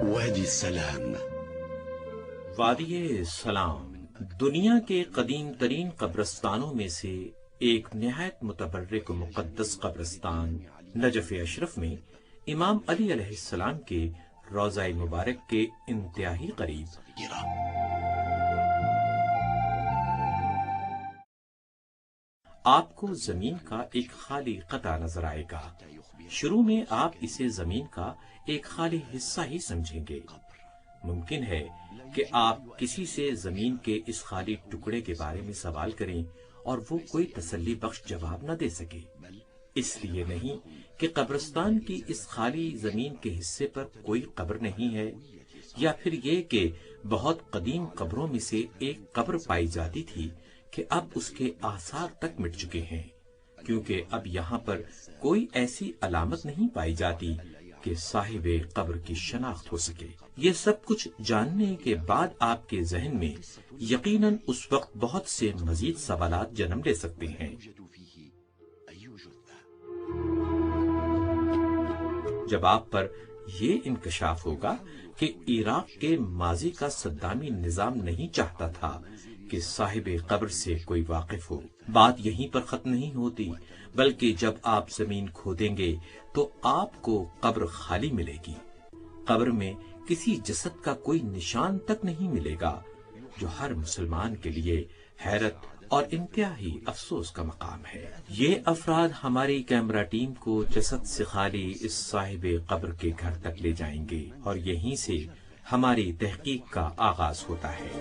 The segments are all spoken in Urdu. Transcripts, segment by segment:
وادي السلام. وادی سلام دنیا کے قدیم ترین قبرستانوں میں سے ایک نہایت متبرک و مقدس قبرستان نجف اشرف میں امام علی علیہ السلام کے روضہ مبارک کے انتہائی قریب آپ کو زمین کا ایک خالی قطعہ نظر آئے گا. شروع میں آپ اسے زمین کا ایک خالی حصہ ہی سمجھیں گے. ممکن ہے کہ آپ کسی سے زمین کے اس خالی ٹکڑے کے بارے میں سوال کریں اور وہ کوئی تسلی بخش جواب نہ دے سکے. اس لیے نہیں کہ قبرستان کی اس خالی زمین کے حصے پر کوئی قبر نہیں ہے، یا پھر یہ کہ بہت قدیم قبروں میں سے ایک قبر پائی جاتی تھی کہ اب اس کے آثار تک مٹ چکے ہیں، کیونکہ اب یہاں پر کوئی ایسی علامت نہیں پائی جاتی کہ صاحب قبر کی شناخت ہو سکے. یہ سب کچھ جاننے کے بعد آپ کے ذہن میں یقیناً اس وقت بہت سے مزید سوالات جنم لے سکتے ہیں. جب آپ پر یہ انکشاف ہوگا کہ عراق کے ماضی کا صدامی نظام نہیں چاہتا تھا کہ صاحب قبر سے کوئی واقف ہو. بات یہیں پر ختم نہیں ہوتی، بلکہ جب آپ زمین کھودیں گے تو آپ کو قبر خالی ملے گی. قبر میں کسی جسد کا کوئی نشان تک نہیں ملے گا، جو ہر مسلمان کے لیے حیرت اور انتہائی افسوس کا مقام ہے. یہ افراد ہماری کیمرہ ٹیم کو جسد سے خالی اس صاحب قبر کے گھر تک لے جائیں گے اور یہیں سے ہماری تحقیق کا آغاز ہوتا ہے.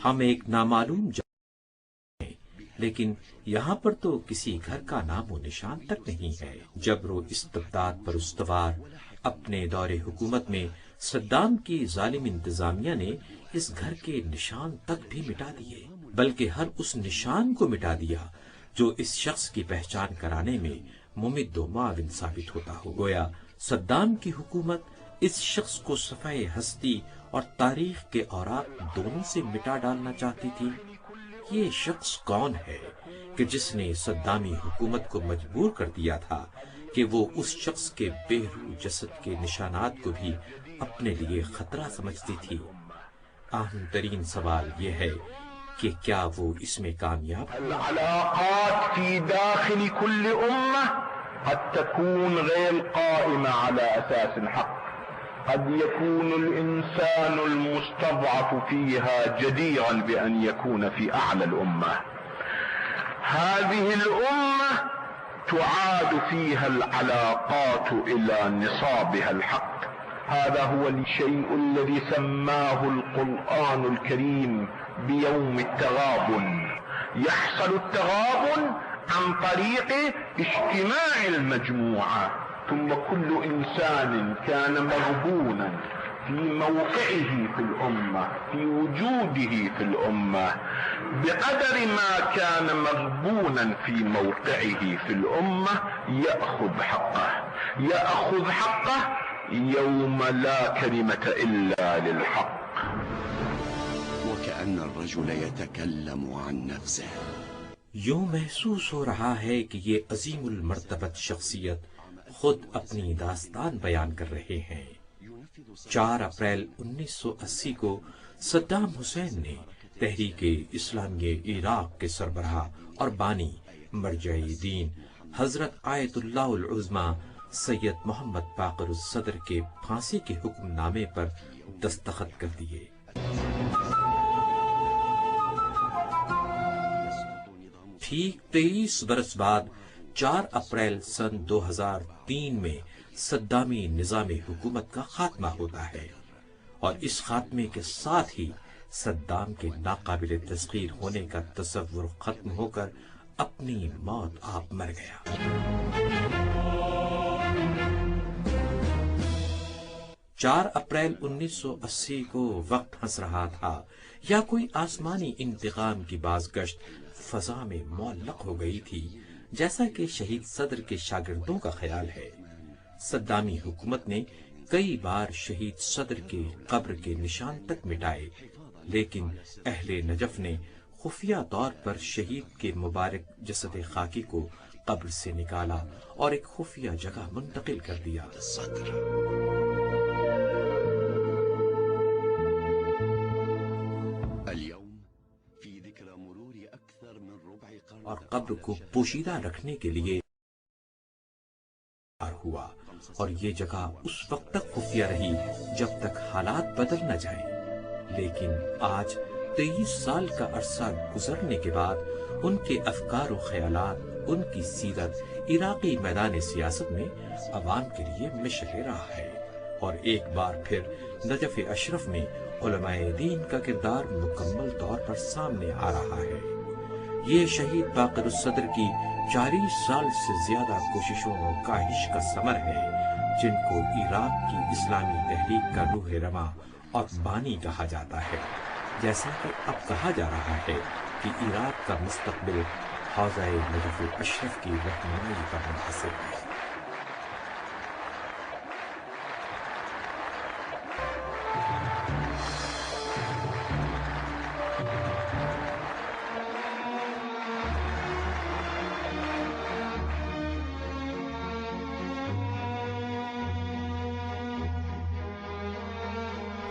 ہم ایک نامعلوم جگہ ہیں، لیکن یہاں پر تو کسی گھر کا نام و نشان تک نہیں ہے. جبر و استبداد پر استوار اپنے دور حکومت میں صدام کی ظالم انتظامیہ نے اس گھر کے نشان تک بھی مٹا دیے، بلکہ ہر اس نشان کو مٹا دیا جو اس شخص کی پہچان کرانے میں ممد و معاون ثابت ہوتا ہو. گویا صدام کی حکومت اس شخص کو صفحہ ہستی اور تاریخ کے اوراق دونوں سے مٹا ڈالنا چاہتی تھی. یہ شخص کون ہے کہ جس نے صدامی حکومت کو مجبور کر دیا تھا کہ وہ اس شخص کے بے روح جسد کے نشانات کو بھی اپنے لیے خطرہ سمجھتی تھی؟ اہم ترین سوال یہ ہے کہ کیا وہ اس میں کامیاب؟ العلاقات في داخل كل أمة قد تكون غير قائمة على أساس حق. قد يكون الإنسان المستضعف فيها جديرا بأن يكون في أعلى الأمة. هذه الأمة تعاد فيها العلاقات إلى نصابها الحق. هذا هو الشيء الذي سماه القرآن الكريم بيوم التغابن. يحصل التغابن عن طريق اجتماع المجموعة، ثم كل إنسان كان مغبونا في موقعه في الأمة، في وجوده في الأمة، بقدر ما كان مغبونا في موقعه في الأمة يأخذ حقه يوم لا كلمة إلا للحق. وكأن الرجل يتكلم عن نفسه. یوں محسوس ہو رہا ہے کہ یہ عظیم المرتبت شخصیت خود اپنی داستان بیان کر رہے ہیں. 4 اپریل 1980 کو صدام حسین نے تحریک اسلامی عراق کے سربراہ اور بانی مرجع دین حضرت آیت اللہ العظمی سید محمد باقر الصدر کے پھانسی کے حکم نامے پر دستخط کر دیے. ٹھیک 23 برس بعد 4 اپریل سن 2003 میں صدامی نظام حکومت کا خاتمہ ہوتا ہے، اور اس خاتمے کے ساتھ ہی صدام کے ناقابل تسخیر ہونے کا تصور ختم ہو کر اپنی موت آپ مر گیا. 4 اپریل 1980 کو وقت ہنس رہا تھا، یا کوئی آسمانی انتقام کی بازگشت فضا میں معلق ہو گئی تھی، جیسا کہ شہید صدر کے شاگردوں کا خیال ہے. صدامی حکومت نے کئی بار شہید صدر کے قبر کے نشان تک مٹائے، لیکن اہل نجف نے خفیہ طور پر شہید کے مبارک جسد خاکی کو قبر سے نکالا اور ایک خفیہ جگہ منتقل کر دیا۔ الصدر. اليوم في ذكرى مرور أكثر من ربع قرن اور قبر کو پوشیدہ رکھنے کے لیے ہوا، اور یہ جگہ اس وقت تک خفیہ رہی جب تک حالات بدل نہ جائیں۔ لیکن آج 23 سال کا عرصہ گزرنے کے بعد ان کے افکار و خیالات، ان کی سیرت عراقی میدان سیاست میں عوام کے لیے مشعل راہ ہے، اور ایک بار پھر نجف اشرف میں علماء دین کا کردار مکمل طور پر سامنے آ رہا ہے۔ یہ شہید باقر الصدر کی 40 سال سے زیادہ کوششوں اور کاہش کا ثمر ہے، جن کو عراق کی اسلامی تحریک کا روح رواں اور بانی کہا جاتا ہے۔ جیسا کہ اب کہا جا رہا ہے کہ عراق کا مستقبل حوزہ نجف اشرف کی رہنمائی پر منحصر ہے۔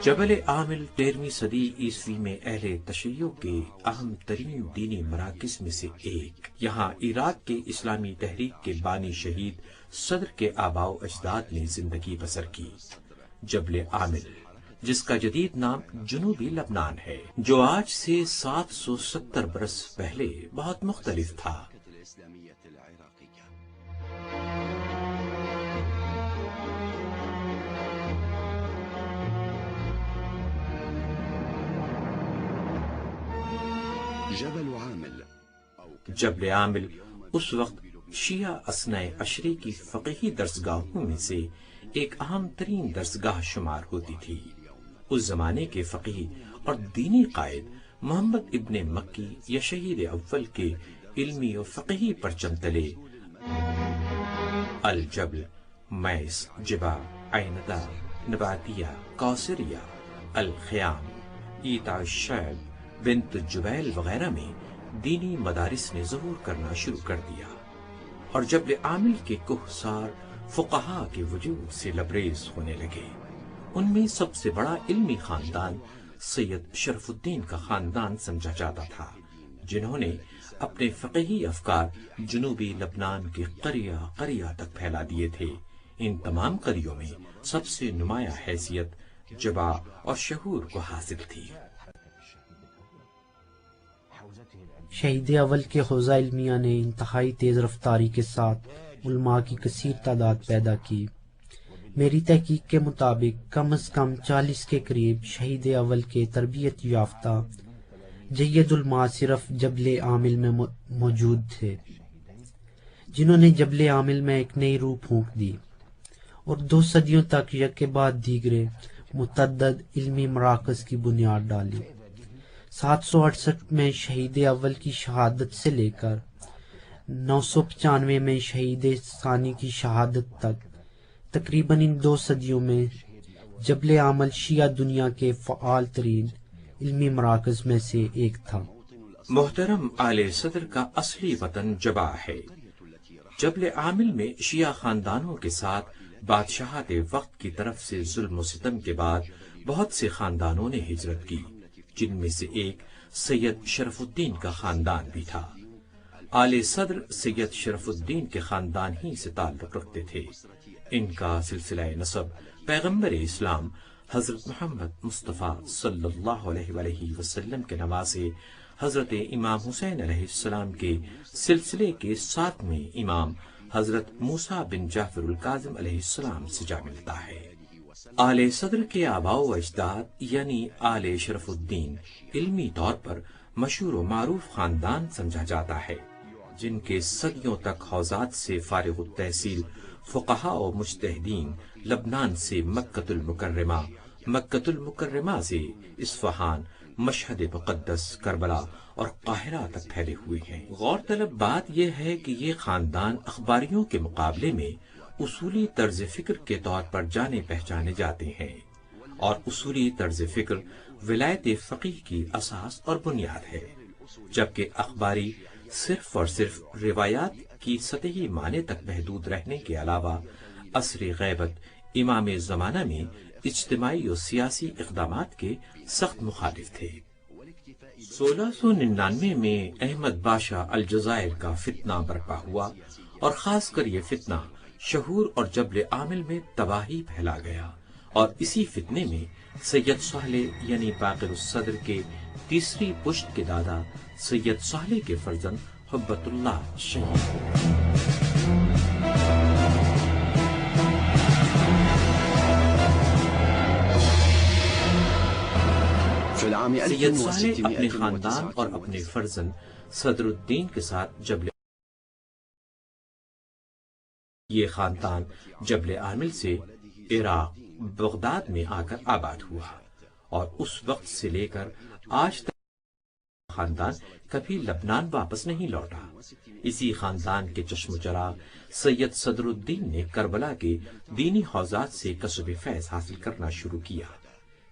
جبل عامل 13ویں صدی عیسوی میں اہل تشیع کے اہم ترین دینی مراکز میں سے ایک۔ یہاں عراق کے اسلامی تحریک کے بانی شہید صدر کے آباء و اجداد نے زندگی بسر کی۔ جبل عامل، جس کا جدید نام جنوبی لبنان ہے، جو آج سے 770 برس پہلے بہت مختلف تھا۔ جبل عامل اس وقت شیعہ اثنائے عشری کی فقہی درسگاہوں میں سے ایک اہم ترین درسگاہ شمار ہوتی تھی۔ اس زمانے کے فقیہ اور دینی قائد محمد ابن مکی یا شہید اول کے علمی و فقہی پرچم تلے الجبل، میس، جبا، عیندا، نباتیہ، کوثریہ، الخیام، ایتا الشعب، بنت جبیل وغیرہ میں دینی مدارس نے ظہور کرنا شروع کر دیا، اور جبل عامل کے کوہسار فقہا کے وجود سے لبریز ہونے لگے۔ ان میں سب سے بڑا علمی خاندان سید شرف الدین کا خاندان سمجھا جاتا تھا، جنہوں نے اپنے فقہی افکار جنوبی لبنان کے قریہ قریہ تک پھیلا دیے تھے۔ ان تمام قریوں میں سب سے نمایاں حیثیت جبا اور شہور کو حاصل تھی۔ شہید اول کے حوزہ علمیہ نے انتہائی تیز رفتاری کے ساتھ علماء کی کثیر تعداد پیدا کی۔ میری تحقیق کے مطابق کم از کم 40 کے قریب شہید اول کے تربیت یافتہ جید علماء صرف جبل عامل میں موجود تھے، جنہوں نے جبل عامل میں ایک نئی روح پھونک دی اور 2 صدیوں تک یک کے بعد دیگرے متعدد علمی مراکز کی بنیاد ڈالی۔ 768 میں شہید اول کی شہادت سے لے کر 995 میں شہید ثانی کی شہادت تک تقریباً ان 2 صدیوں میں جبل عامل شیعہ دنیا کے فعال ترین علمی مراکز میں سے ایک تھا۔ محترم آل صدر کا اصلی وطن جبا ہے۔ جبل عامل میں شیعہ خاندانوں کے ساتھ بادشاہت وقت کی طرف سے ظلم و ستم کے بعد بہت سے خاندانوں نے ہجرت کی، جن میں سے ایک سید شرف الدین کا خاندان بھی تھا۔ آل صدر سید شرف الدین کے خاندان ہی سے تعلق رکھتے تھے۔ ان کا سلسلہ نسب پیغمبر اسلام حضرت محمد مصطفیٰ صلی اللہ علیہ وآلہ وسلم کے نواسے حضرت امام حسین علیہ السلام کے سلسلے کے 7ویں امام حضرت موسیٰ بن جعفر الکاظم علیہ السلام سے جا ملتا ہے۔ آل صدر کے آباء و اجداد یعنی آل شرف الدین علمی طور پر مشہور و معروف خاندان سمجھا جاتا ہے، جن کے صدیوں تک حوزات سے فارغ التحصیل فقہاء و مجتہدین لبنان سے مکۃ المکرمہ، مکۃ المکرمہ سے اصفہان، مشہد مقدس، کربلا اور قاہرہ تک پھیلے ہوئے ہیں۔ غور طلب بات یہ ہے کہ یہ خاندان اخباریوں کے مقابلے میں اصولی طرز فکر کے طور پر جانے پہچانے جاتے ہیں، اور اصولی طرز فکر ولایت فقیہ کی اساس اور بنیاد ہے، جبکہ اخباری صرف اور صرف روایات کی سطحی معنی تک محدود رہنے کے علاوہ عصر غیبت امام زمانہ میں اجتماعی اور سیاسی اقدامات کے سخت مخالف تھے۔ 1699 میں احمد بادشاہ الجزائر کا فتنہ برپا ہوا اور خاص کر یہ فتنہ شہور اور جبل عامل میں تباہی پھیلا گیا، اور اسی فتنے میں سید صالح یعنی باقر الصدر کے تیسری پشت کے دادا سید صالح کے فرزند حبت اللہ شہید ہوئے۔ سید صالح اپنے خاندان اور اپنے فرزند صدر الدین کے ساتھ یہ خاندان جبل عامل سے عراق بغداد میں آ کر آباد ہوا، اور اس وقت سے لے کر آج تک خاندان کبھی لبنان واپس نہیں لوٹا۔ اسی خاندان کے چشم و چراغ سید صدر الدین نے کربلا کے دینی حوزات سے کسب فیض حاصل کرنا شروع کیا۔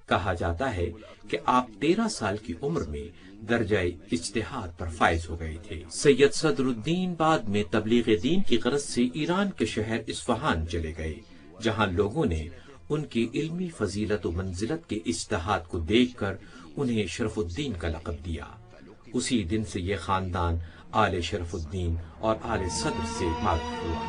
کہا جاتا ہے کہ آپ 13 سال کی عمر میں درجہ اجتہاد پر فائز ہو گئے تھے۔ سید صدر الدین بعد میں تبلیغ دین کی غرض سے ایران کے شہر اصفہان چلے گئے، جہاں لوگوں نے ان کی علمی فضیلت و منزلت کے اجتہاد کو دیکھ کر انہیں شرف الدین کا لقب دیا۔ اسی دن سے یہ خاندان آل شرف الدین اور آل صدر سے معروف ہوا۔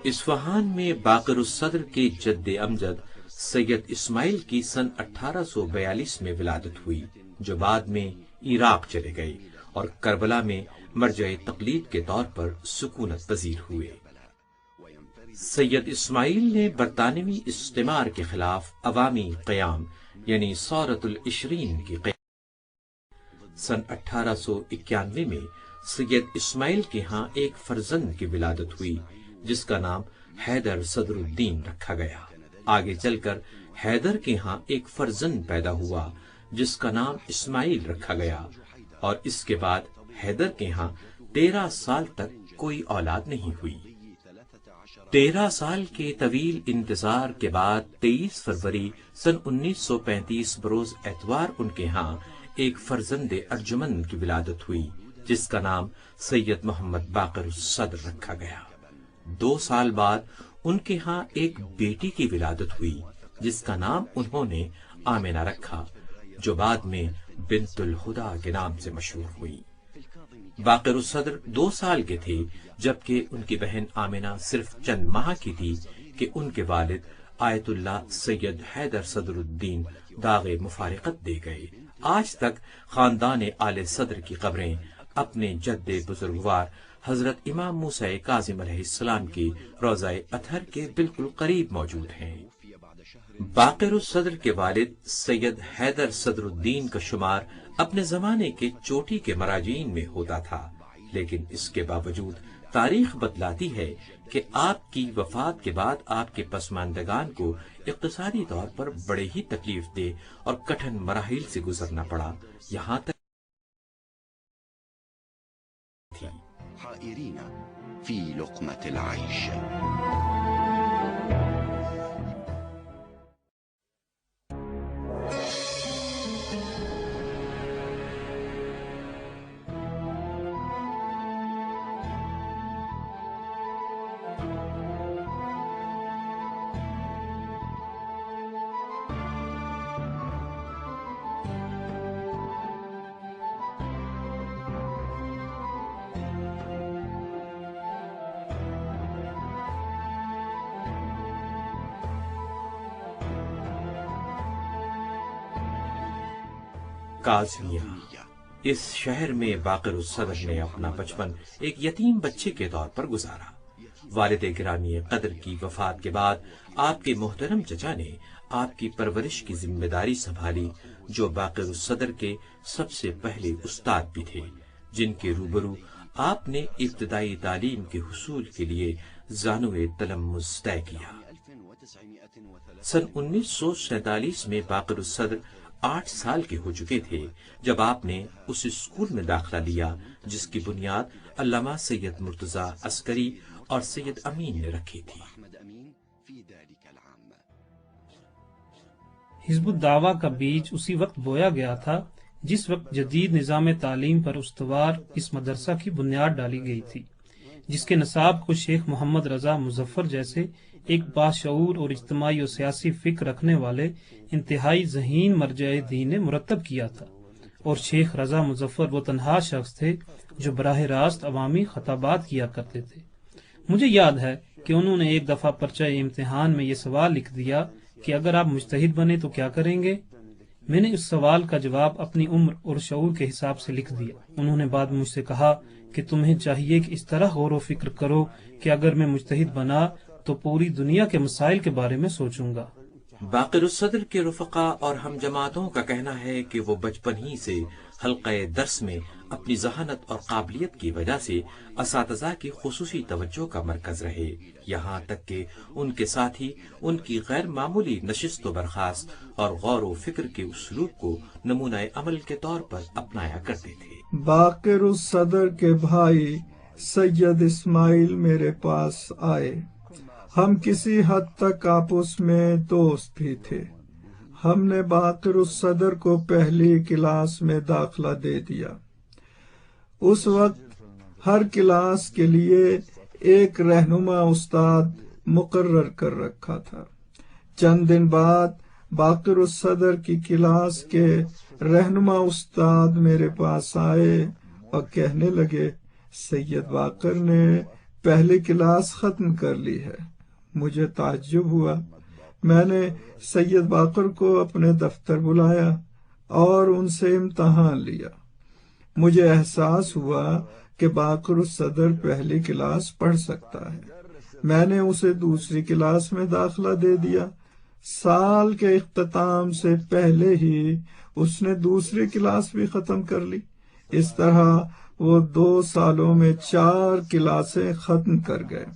اصفہان میں باقر الصدر کے جد امجد سید اسماعیل کی سن 1842 میں ولادت ہوئی، جو بعد میں عراق چلے گئے اور کربلا میں مرجع تقلید کے طور پر سکونت پذیر ہوئے۔ سید اسماعیل نے برطانوی استعمار کے خلاف عوامی قیام یعنی ثورۃ العشرین کی قیادت۔ سن 1891 میں سید اسماعیل کے ہاں ایک فرزند کی ولادت ہوئی جس کا نام حیدر صدر الدین رکھا گیا۔ آگے چل کر حیدر کے ہاں ایک فرزند پیدا ہوا جس کا نام اسماعیل رکھا گیا، اور اس کے بعد حیدر کے ہاں 13 سال تک کوئی اولاد نہیں ہوئی۔ 13 سال کے طویل انتظار کے بعد 23 فروری سن 1935 بروز اتوار ان کے ہاں ایک فرزند ارجمند کی ولادت ہوئی جس کا نام سید محمد باقر الصدر رکھا گیا۔ 2 سال بعد ان کے ہاں ایک بیٹی کی ولادت ہوئی جس کا نام انہوں نے آمنہ رکھا، جو بعد میں بنت الہدا کے نام سے مشہور ہوئی۔ باقر الصدر 2 سال کے تھے جبکہ ان کی بہن آمنہ صرف چند ماہ کی تھی کہ ان کے والد آیت اللہ سید حیدر صدر الدین داغ مفارقت دے گئے۔ آج تک خاندان آل صدر کی قبریں اپنے جد بزرگوار حضرت امام موسیٰ کاظم علیہ السلام کی روضہ اطہر کے بالکل قریب موجود ہیں۔ باقر الصدر کے والد سید حیدر صدر الدین کا شمار اپنے زمانے کے چوٹی کے مراجعین میں ہوتا تھا، لیکن اس کے باوجود تاریخ بتلاتی ہے کہ آپ کی وفات کے بعد آپ کے پسماندگان کو اقتصادی طور پر بڑے ہی تکلیف دہ اور کٹھن مراحل سے گزرنا پڑا، یہاں تک حائرين في لقمة العيش۔ کاظمیہ۔ اس شہر میں باقر الصدر نے اپنا بچپن ایک یتیم بچے کے طور پر گزارا۔ والد گرامی قدر کی وفات کے بعد آپ کے محترم چچا نے آپ کی پرورش کی ذمہ داری سنبھالی، جو باقر الصدر کے سب سے پہلے استاد بھی تھے، جن کے روبرو آپ نے ابتدائی تعلیم کے حصول کے لیے زانوِ تلمذ طے کیا۔ سن 1947 میں باقر الصدر 8 سال کے ہو چکے تھے جب آپ نے اس اسکول میں داخلہ لیا جس کی بنیاد علامہ سید مرتضی عسکری اور سید امین نے رکھی تھی۔ في ذلك العام. حزب الدعویٰ کا بیج اسی وقت بویا گیا تھا جس وقت جدید نظام تعلیم پر استوار اس مدرسہ کی بنیاد ڈالی گئی تھی، جس کے نصاب کو شیخ محمد رضا مظفر جیسے ایک باشعور اور اجتماعی و سیاسی فکر رکھنے والے انتہائی ذہین مرجع دین نے مرتب کیا تھا، اور شیخ رضا مظفر وہ تنہا شخص تھے جو براہ راست عوامی خطابات کیا کرتے تھے۔ مجھے یاد ہے کہ انہوں نے ایک دفعہ پرچہ امتحان میں یہ سوال لکھ دیا کہ اگر آپ مجتہد بنے تو کیا کریں گے؟ میں نے اس سوال کا جواب اپنی عمر اور شعور کے حساب سے لکھ دیا۔ انہوں نے بعد مجھ سے کہا کہ تمہیں چاہیے کہ اس طرح غور و فکر کرو کہ اگر میں مجتہد بنا تو پوری دنیا کے مسائل کے بارے میں سوچوں گا۔ باقر الصدر کے رفقا اور ہم جماعتوں کا کہنا ہے کہ وہ بچپن ہی سے حلقہ درس میں اپنی ذہانت اور قابلیت کی وجہ سے اساتذہ کی خصوصی توجہ کا مرکز رہے، یہاں تک کہ ان کے ساتھی ان کی غیر معمولی نشست و برخاست اور غور و فکر کے اسلوب کو نمونہ عمل کے طور پر اپنایا کرتے تھے۔ باقر الصدر کے بھائی سید اسماعیل میرے پاس آئے۔ ہم کسی حد تک آپس میں دوست بھی تھے۔ ہم نے باقر الصدر کو پہلی کلاس میں داخلہ دے دیا۔ اس وقت ہر کلاس کے لیے ایک رہنما استاد مقرر کر رکھا تھا۔ چند دن بعد باقر الصدر کی کلاس کے رہنما استاد میرے پاس آئے اور کہنے لگے، سید باقر نے پہلی کلاس ختم کر لی ہے۔ مجھے تعجب ہوا۔ میں نے سید باقر کو اپنے دفتر بلایا اور ان سے امتحان لیا۔ مجھے احساس ہوا کہ باقر الصدر پہلی کلاس پڑھ سکتا ہے۔ میں نے اسے دوسری کلاس میں داخلہ دے دیا۔ سال کے اختتام سے پہلے ہی اس نے دوسری کلاس بھی ختم کر لی۔ اس طرح وہ 2 سالوں میں 4 کلاسیں ختم کر گئے۔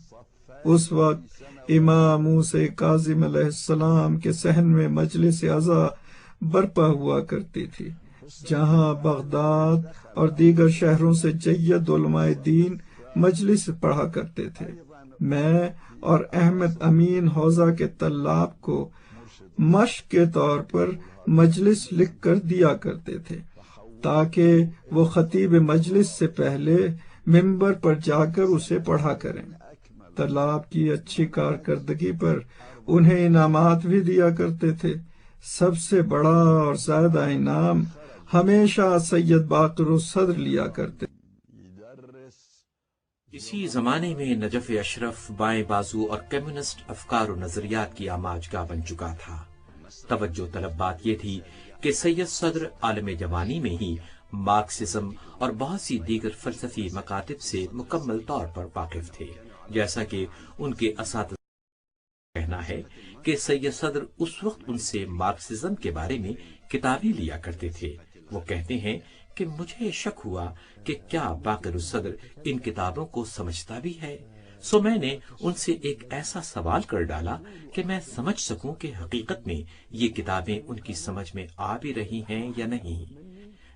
اس وقت امام موسیٰ کاظم علیہ السلام کے صحن میں مجلس عزا برپا ہوا کرتی تھی، جہاں بغداد اور دیگر شہروں سے جید علماء دین مجلس پڑھا کرتے تھے۔ میں اور احمد امین حوزہ کے طلاب کو مشق کے طور پر مجلس لکھ کر دیا کرتے تھے تاکہ وہ خطیب مجلس سے پہلے ممبر پر جا کر اسے پڑھا کریں۔ طلاب کی اچھی کارکردگی پر انہیں انعامات بھی دیا کرتے تھے۔ سب سے بڑا اور زیادہ انعام ہمیشہ سید باقر الصدر لیا کرتے۔ اسی زمانے میں نجف اشرف بائیں بازو اور کمیونسٹ افکار و نظریات کی آماجگاہ بن چکا تھا۔ توجہ طلب بات یہ تھی کہ سید صدر عالم جوانی میں ہی مارکسزم اور بہت سی دیگر فلسفی مکاتب سے مکمل طور پر واقف تھے، جیسا کہ ان کے اساتذہ کا کہنا ہے کہ سید صدر اس وقت ان سے مارکسزم کے بارے میں کتابیں لیا کرتے تھے۔ وہ کہتے ہیں کہ مجھے شک ہوا کہ کیا باقر الصدر ان کتابوں کو سمجھتا بھی ہے، سو میں نے ان سے ایک ایسا سوال کر ڈالا کہ میں سمجھ سکوں کہ حقیقت میں یہ کتابیں ان کی سمجھ میں آ بھی رہی ہیں یا نہیں،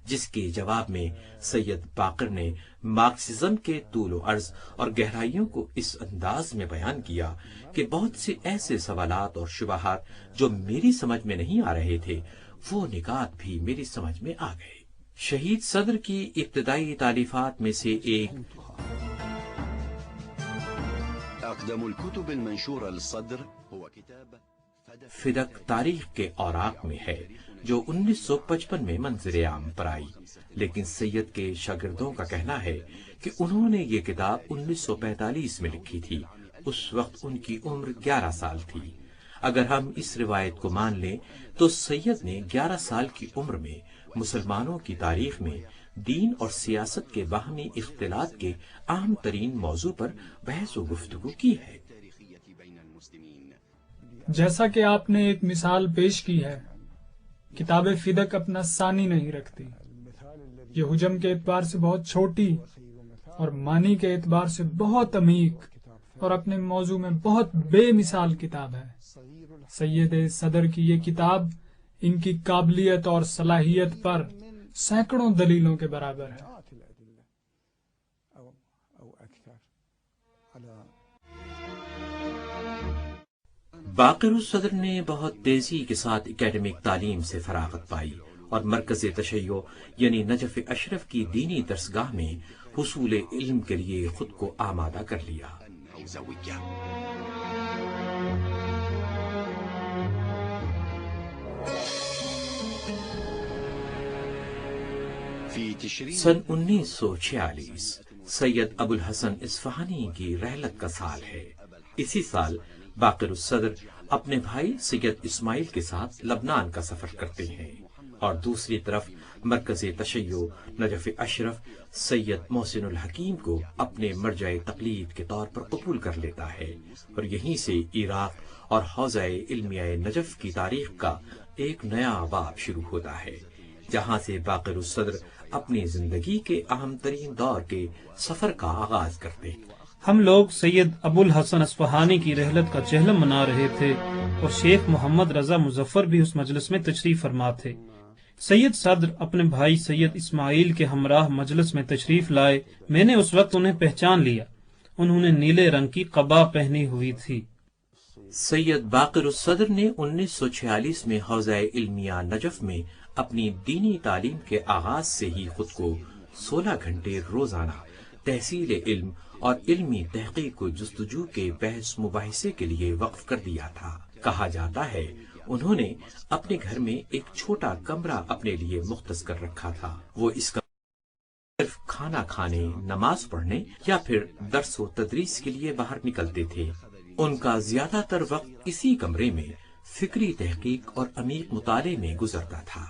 جس کے جواب میں سید باقر نے مارکسزم کے طول و عرض اور گہرائیوں کو اس انداز میں بیان کیا کہ بہت سے ایسے سوالات اور شبہات جو میری سمجھ میں نہیں آ رہے تھے، وہ نکات بھی میری سمجھ میں آ گئے۔ شہید صدر کی ابتدائی تالیفات میں سے ایک أقدم الكتب المنشورة للصدر هو كتاب فدق تاریخ کے اوراق میں ہے، جو 1955 میں منظر عام پر آئی، لیکن سید کے شاگردوں کا کہنا ہے کہ انہوں نے یہ کتاب 1945 میں لکھی تھی۔ اس وقت ان کی عمر 11 سال تھی۔ اگر ہم اس روایت کو مان لیں تو سید نے 11 سال کی عمر میں مسلمانوں کی تاریخ میں دین اور سیاست کے باہمی اختلاط کے اہم ترین موضوع پر بحث و گفتگو کی ہے۔ جیسا کہ آپ نے ایک مثال پیش کی ہے، کتاب فدق اپنا ثانی نہیں رکھتی۔ یہ حجم کے اعتبار سے بہت چھوٹی اور معنی کے اعتبار سے بہت عمیق اور اپنے موضوع میں بہت بے مثال کتاب ہے۔ سید صدر کی یہ کتاب ان کی قابلیت اور صلاحیت پر سینکڑوں دلیلوں کے برابر ہے۔ باقر الصدر نے بہت تیزی کے ساتھ اکیڈمک تعلیم سے فراغت پائی اور مرکز تشیع یعنی نجف اشرف کی دینی درسگاہ میں حصول علم کے لیے خود کو آمادہ کر لیا۔ سن 1946 سید ابو الحسن اصفہانی کی رحلت کا سال ہے۔ اسی سال باقر الصدر اپنے بھائی سید اسماعیل کے ساتھ لبنان کا سفر کرتے ہیں اور دوسری طرف مرکز تشیع نجف اشرف سید محسن الحکیم کو اپنے مرجع تقلید کے طور پر قبول کر لیتا ہے اور یہیں سے عراق اور حوزہ علمیہ نجف کی تاریخ کا ایک نیا باب شروع ہوتا ہے، جہاں سے باقر الصدر اپنی زندگی کے اہم ترین دور کے سفر کا آغاز کرتے ہیں۔ ہم لوگ سید ابو الحسن اصفہانی کی رحلت کا چہلم منا رہے تھے اور شیخ محمد رضا مظفر بھی اس مجلس میں تشریف فرما تھے۔ سید صدر اپنے بھائی سید اسماعیل کے ہمراہ مجلس میں تشریف لائے۔ میں نے اس وقت انہیں پہچان لیا، انہوں نے نیلے رنگ کی قبا پہنی ہوئی تھی۔ سید باقر الصدر نے 1946 میں حوزہ علمیہ نجف میں اپنی دینی تعلیم کے آغاز سے ہی خود کو 16 گھنٹے روزانہ تحصیل علم اور علمی تحقیق و جستجو کے بحث مباحثے کے لیے وقف کر دیا تھا۔ کہا جاتا ہے انہوں نے اپنے گھر میں ایک چھوٹا کمرہ اپنے لیے مختص کر رکھا تھا، وہ اس کا صرف کھانا کھانے، نماز پڑھنے یا پھر درس و تدریس کے لیے باہر نکلتے تھے۔ ان کا زیادہ تر وقت اسی کمرے میں فکری تحقیق اور عمیق مطالعے میں گزرتا تھا۔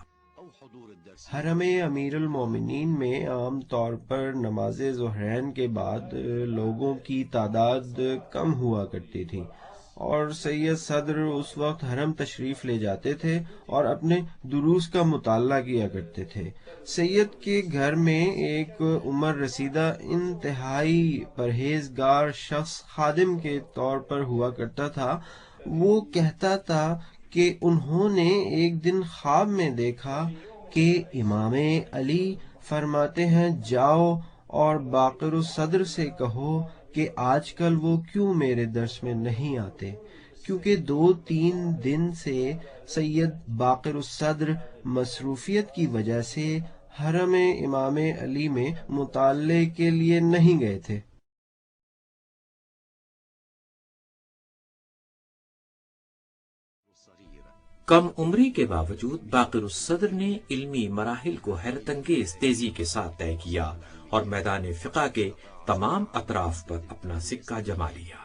حرم امیر المومنین میں عام طور پر نماز ظہرین کے بعد لوگوں کی تعداد کم ہوا کرتی تھی اور سید صدر اس وقت حرم تشریف لے جاتے تھے اور اپنے دروس کا مطالعہ کیا کرتے تھے۔ سید کے گھر میں ایک عمر رسیدہ انتہائی پرہیزگار شخص خادم کے طور پر ہوا کرتا تھا۔ وہ کہتا تھا کہ انہوں نے ایک دن خواب میں دیکھا کہ امام علی فرماتے ہیں جاؤ اور باقر الصدر سے کہو کہ آج کل وہ کیوں میرے درس میں نہیں آتے، کیونکہ 2-3 دن سے سید باقر الصدر مصروفیت کی وجہ سے حرم امام علی میں مطالعے کے لیے نہیں گئے تھے۔ کم عمری کے باوجود باقر الصدر نے علمی مراحل کو حیرت انگیز تیزی کے ساتھ طے کیا اور میدان فقہ کے تمام اطراف پر اپنا سکہ جما لیا۔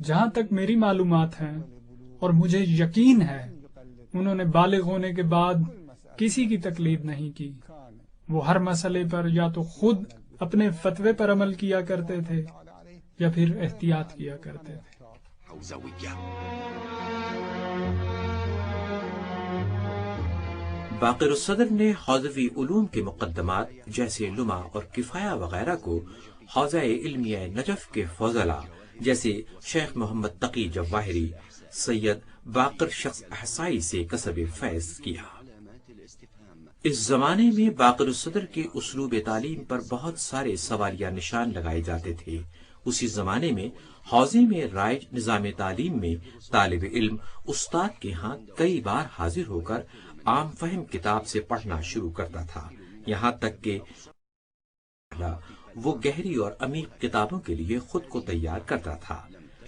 جہاں تک میری معلومات ہیں اور مجھے یقین ہے انہوں نے بالغ ہونے کے بعد کسی کی تقلید نہیں کی۔ وہ ہر مسئلے پر یا تو خود اپنے فتوے پر عمل کیا کرتے تھے یا پھر احتیاط کیا کرتے تھے۔ باقر الصدر نے حوزوی علوم کے مقدمات جیسے لمع اور کفایہ وغیرہ کو حوزہ علمیہ نجف کے فضلاء جیسے شیخ محمد تقی جواہری، سید باقر شخص احسائی سے کسب فیض کیا۔ اس زمانے میں باقر الصدر کے اسلوب تعلیم پر بہت سارے سوالیہ نشان لگائے جاتے تھے۔ اسی زمانے میں حوزے میں رائج نظام تعلیم میں طالب علم استاد کے ہاں کئی بار حاضر ہو کر عام فہم کتاب سے پڑھنا شروع کرتا تھا، یہاں تک کہ وہ گہری اور عمیق کتابوں کے لیے خود کو تیار کرتا تھا۔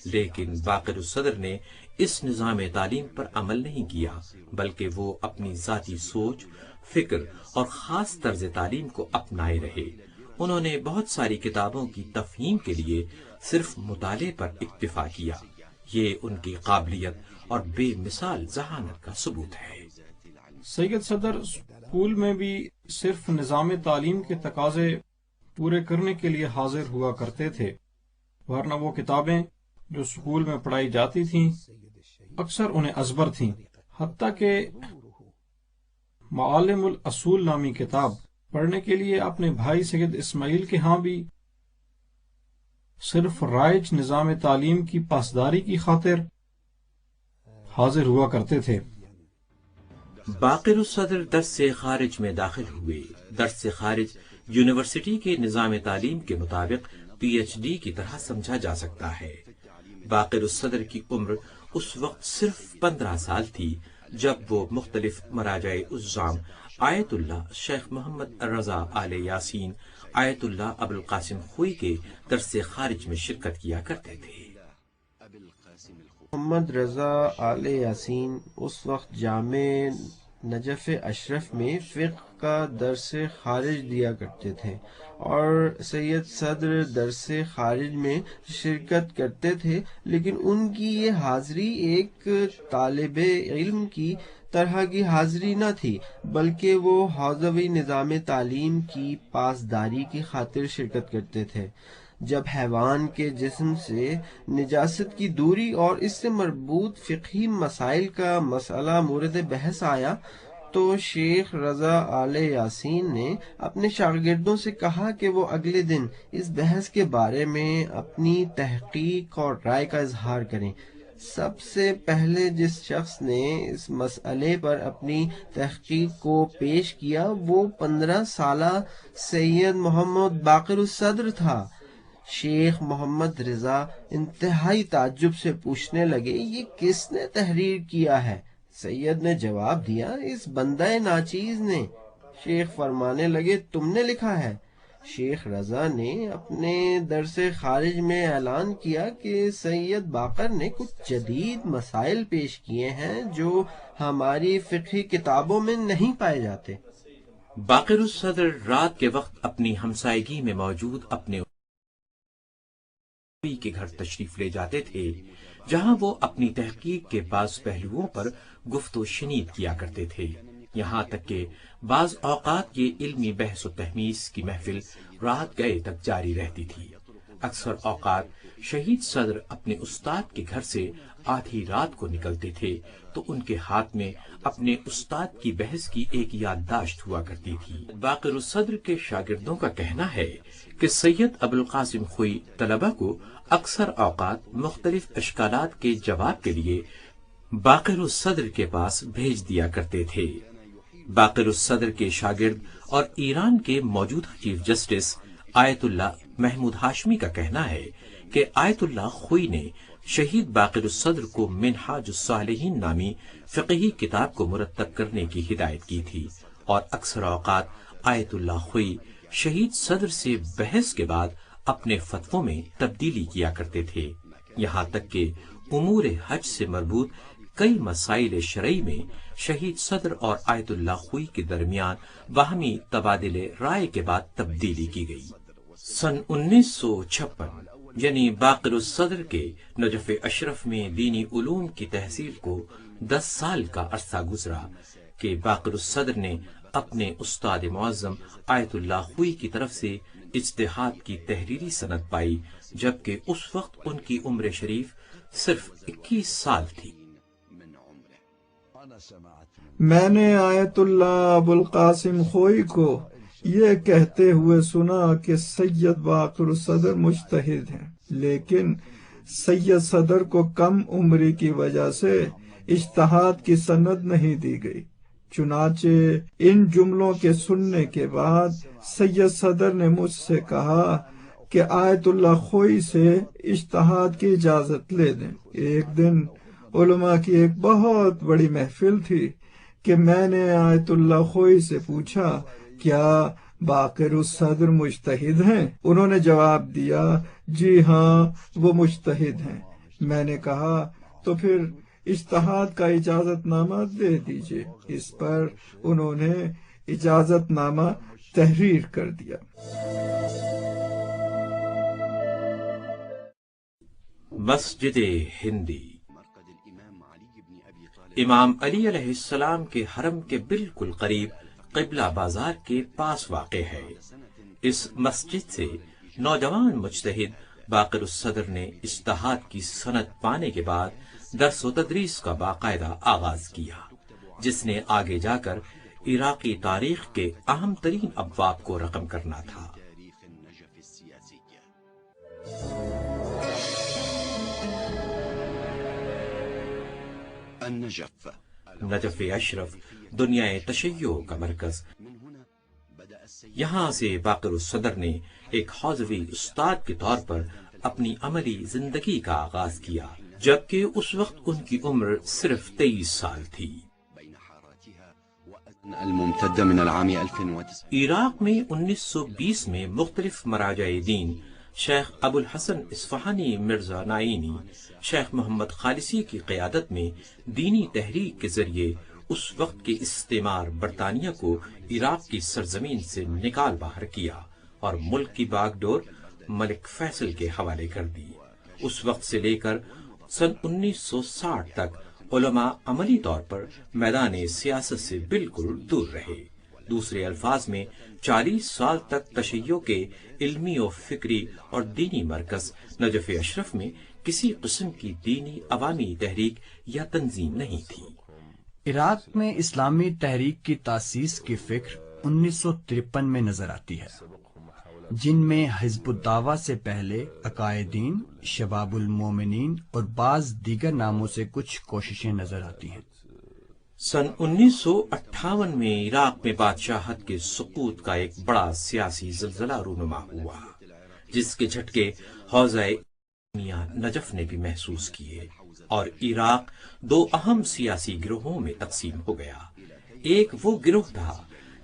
لیکن باقر الصدر نے اس نظام تعلیم پر عمل نہیں کیا، بلکہ وہ اپنی ذاتی سوچ، فکر اور خاص طرز تعلیم کو اپنائے رہے۔ انہوں نے بہت ساری کتابوں کی تفہیم کے لیے صرف مطالعے پر اکتفا کیا۔ یہ ان کی قابلیت اور بے مثال ذہانت کا ثبوت ہے۔ سید صدر اسکول میں بھی صرف نظام تعلیم کے تقاضے پورے کرنے کے لیے حاضر ہوا کرتے تھے، ورنہ وہ کتابیں جو اسکول میں پڑھائی جاتی تھیں اکثر انہیں ازبر تھیں۔ حتیٰ کہ معالم الاصول نامی کتاب پڑھنے کے لیے اپنے بھائی سید اسماعیل کے ہاں بھی صرف رائج نظام تعلیم کی پاسداری کی خاطر حاضر ہوا کرتے تھے۔ باقر الصدر درس سے خارج میں داخل ہوئے۔ درس سے خارج یونیورسٹی کے نظام تعلیم کے مطابق پی ایچ ڈی کی طرح سمجھا جا سکتا ہے۔ باقر الصدر کی عمر اس وقت صرف 15 سال تھی جب وہ مختلف مراجع عظام آیت اللہ شیخ محمد رضا آل یاسین، آیت اللہ ابوالقاسم خوئی کے درس خارج میں شرکت کیا کرتے تھے۔ محمد رضا آل یاسین اس وقت جامع نجف اشرف میں فقہ کا درس خارج دیا کرتے تھے اور سید صدر درس خارج میں شرکت کرتے تھے، لیکن ان کی یہ حاضری ایک طالب علم کی طرح کی حاضری نہ تھی، بلکہ وہ حوزوی نظام تعلیم کی پاسداری کی خاطر شرکت کرتے تھے۔ جب حیوان کے جسم سے نجاست کی دوری اور اس سے مربوط فقہی مسائل کا مسئلہ مورد بحث آیا تو شیخ رضا آل یاسین نے اپنے شاگردوں سے کہا کہ وہ اگلے دن اس بحث کے بارے میں اپنی تحقیق اور رائے کا اظہار کریں۔ سب سے پہلے جس شخص نے اس مسئلے پر اپنی تحقیق کو پیش کیا وہ 15 سالہ سید محمد باقر الصدر تھا۔ شیخ محمد رضا انتہائی تعجب سے پوچھنے لگے، یہ کس نے تحریر کیا ہے؟ سید نے جواب دیا، اس بندہ ناچیز نے۔ شیخ فرمانے لگے، تم نے لکھا ہے؟ شیخ رضا نے اپنے درس خارج میں اعلان کیا کہ سید باقر نے کچھ جدید مسائل پیش کیے ہیں جو ہماری فقہی کتابوں میں نہیں پائے جاتے۔ باقر الصدر رات کے وقت اپنی ہمسائیگی میں موجود اپنے کے گھر تشریف لے جاتے تھے، جہاں وہ اپنی تحقیق کے بعض پہلوؤں پر گفت و شنید کیا کرتے تھے، یہاں تک کہ بعض اوقات یہ علمی بحث و تحمیس کی محفل رات گئے تک جاری رہتی تھی۔ اکثر اوقات شہید صدر اپنے استاد کے گھر سے آدھی رات کو نکلتے تھے تو ان کے ہاتھ میں اپنے استاد کی بحث کی ایک یادداشت ہوا کرتی تھی۔ باقر الصدر کے شاگردوں کا کہنا ہے کہ سید ابوالقاسم خوئی طلبہ کو اکثر اوقات مختلف اشکالات کے جواب کے لیے باقر الصدر کے پاس بھیج دیا کرتے تھے۔ باقر الصدر کے شاگرد اور ایران کے موجودہ چیف جسٹس آیت اللہ محمود ہاشمی کا کہنا ہے کہ آیت اللہ خوئی نے شہید باقر الصدر کو منہاج الصالحین نامی فقہی کتاب کو مرتب کرنے کی ہدایت کی تھی، اور اکثر اوقات آیت اللہ خوئی شہید صدر سے بحث کے بعد اپنے فتووں میں تبدیلی کیا کرتے تھے، یہاں تک کہ امور حج سے مربوط کئی مسائل شرعی میں شہید صدر اور آیت اللہ خوئی کے درمیان باہمی تبادلے رائے کے بعد تبدیلی کی گئی۔ سن 1956 یعنی باقر الصدر کے نجف اشرف میں دینی علوم کی تحصیل کو 10 سال کا عرصہ گزرا کہ باقر الصدر نے اپنے استاد معظم آیت اللہ خوئی کی طرف سے اجتہاد کی تحریری سند پائی، جبکہ اس وقت ان کی عمر شریف صرف 21 سال تھی۔ میں نے آیت اللہ ابوالقاسم خوئی کو یہ کہتے ہوئے سنا کہ سید باقر الصدر مجتہد ہیں، لیکن سید صدر کو کم عمری کی وجہ سے اجتہاد کی سند نہیں دی گئی۔ چنانچہ ان جملوں کے سننے کے بعد سید صدر نے مجھ سے کہا کہ آیت اللہ خوئی سے اجتہاد کی اجازت لے دیں۔ ایک دن علماء کی ایک بہت بڑی محفل تھی کہ میں نے آیت اللہ خوئی سے پوچھا، کیا باقر الصدر مجتہد ہیں؟ انہوں نے جواب دیا، جی ہاں وہ مجتہد ہیں۔ میں نے کہا تو پھر اجتہاد کا اجازت نامہ دے دیجئے۔ اس پر انہوں نے اجازت نامہ تحریر کر دیا۔ مسجد ہندی امام علی علیہ السلام کے حرم کے بالکل قریب قبلہ بازار کے پاس واقع ہے۔ اس مسجد سے نوجوان مجتہد باقر الصدر نے اجتہاد کی سند پانے کے بعد درس و تدریس کا باقاعدہ آغاز کیا، جس نے آگے جا کر عراقی تاریخ کے اہم ترین ابواب کو رقم کرنا تھا۔ نجف اشرف دنیا تشیع کا مرکز یہاں سے باقر الصدر نے ایک حوزوی استاد کے طور پر اپنی عملی زندگی کا آغاز کیا، جبکہ اس وقت ان کی عمر صرف 23 سال تھی۔ عراق میں 1920 میں مختلف مراجع دین شیخ ابو الحسن اصفہانی مرزا نائینی، شیخ محمد خالصی کی قیادت میں دینی تحریک کے ذریعے اس وقت کے استعمار برطانیہ کو عراق کی سرزمین سے نکال باہر کیا اور ملک کی باغ ڈور ملک فیصل کے حوالے کر دی۔ اس وقت سے لے کر سن 1960 تک علماء عملی طور پر میدان سیاست سے بالکل دور رہے۔ دوسرے الفاظ میں 40 سال تک تشیع کے علمی و فکری اور دینی مرکز نجف اشرف میں کسی قسم کی دینی عوامی تحریک یا تنظیم نہیں تھی۔ عراق میں اسلامی تحریک کی تاسیس کی فکر 1953 میں نظر آتی ہے، جن میں حزب الدعوہ سے پہلے عقائدین، شباب المومنین اور بعض دیگر ناموں سے کچھ کوششیں نظر آتی ہیں۔ سن 1958 میں عراق میں بادشاہت کے سقوط کا ایک بڑا سیاسی زلزلہ رونما ہوا، جس کے جھٹکے حوزہ میاں نجف نے بھی محسوس کیے اور عراق 2 اہم سیاسی گروہوں میں تقسیم ہو گیا۔ ایک وہ گروہ تھا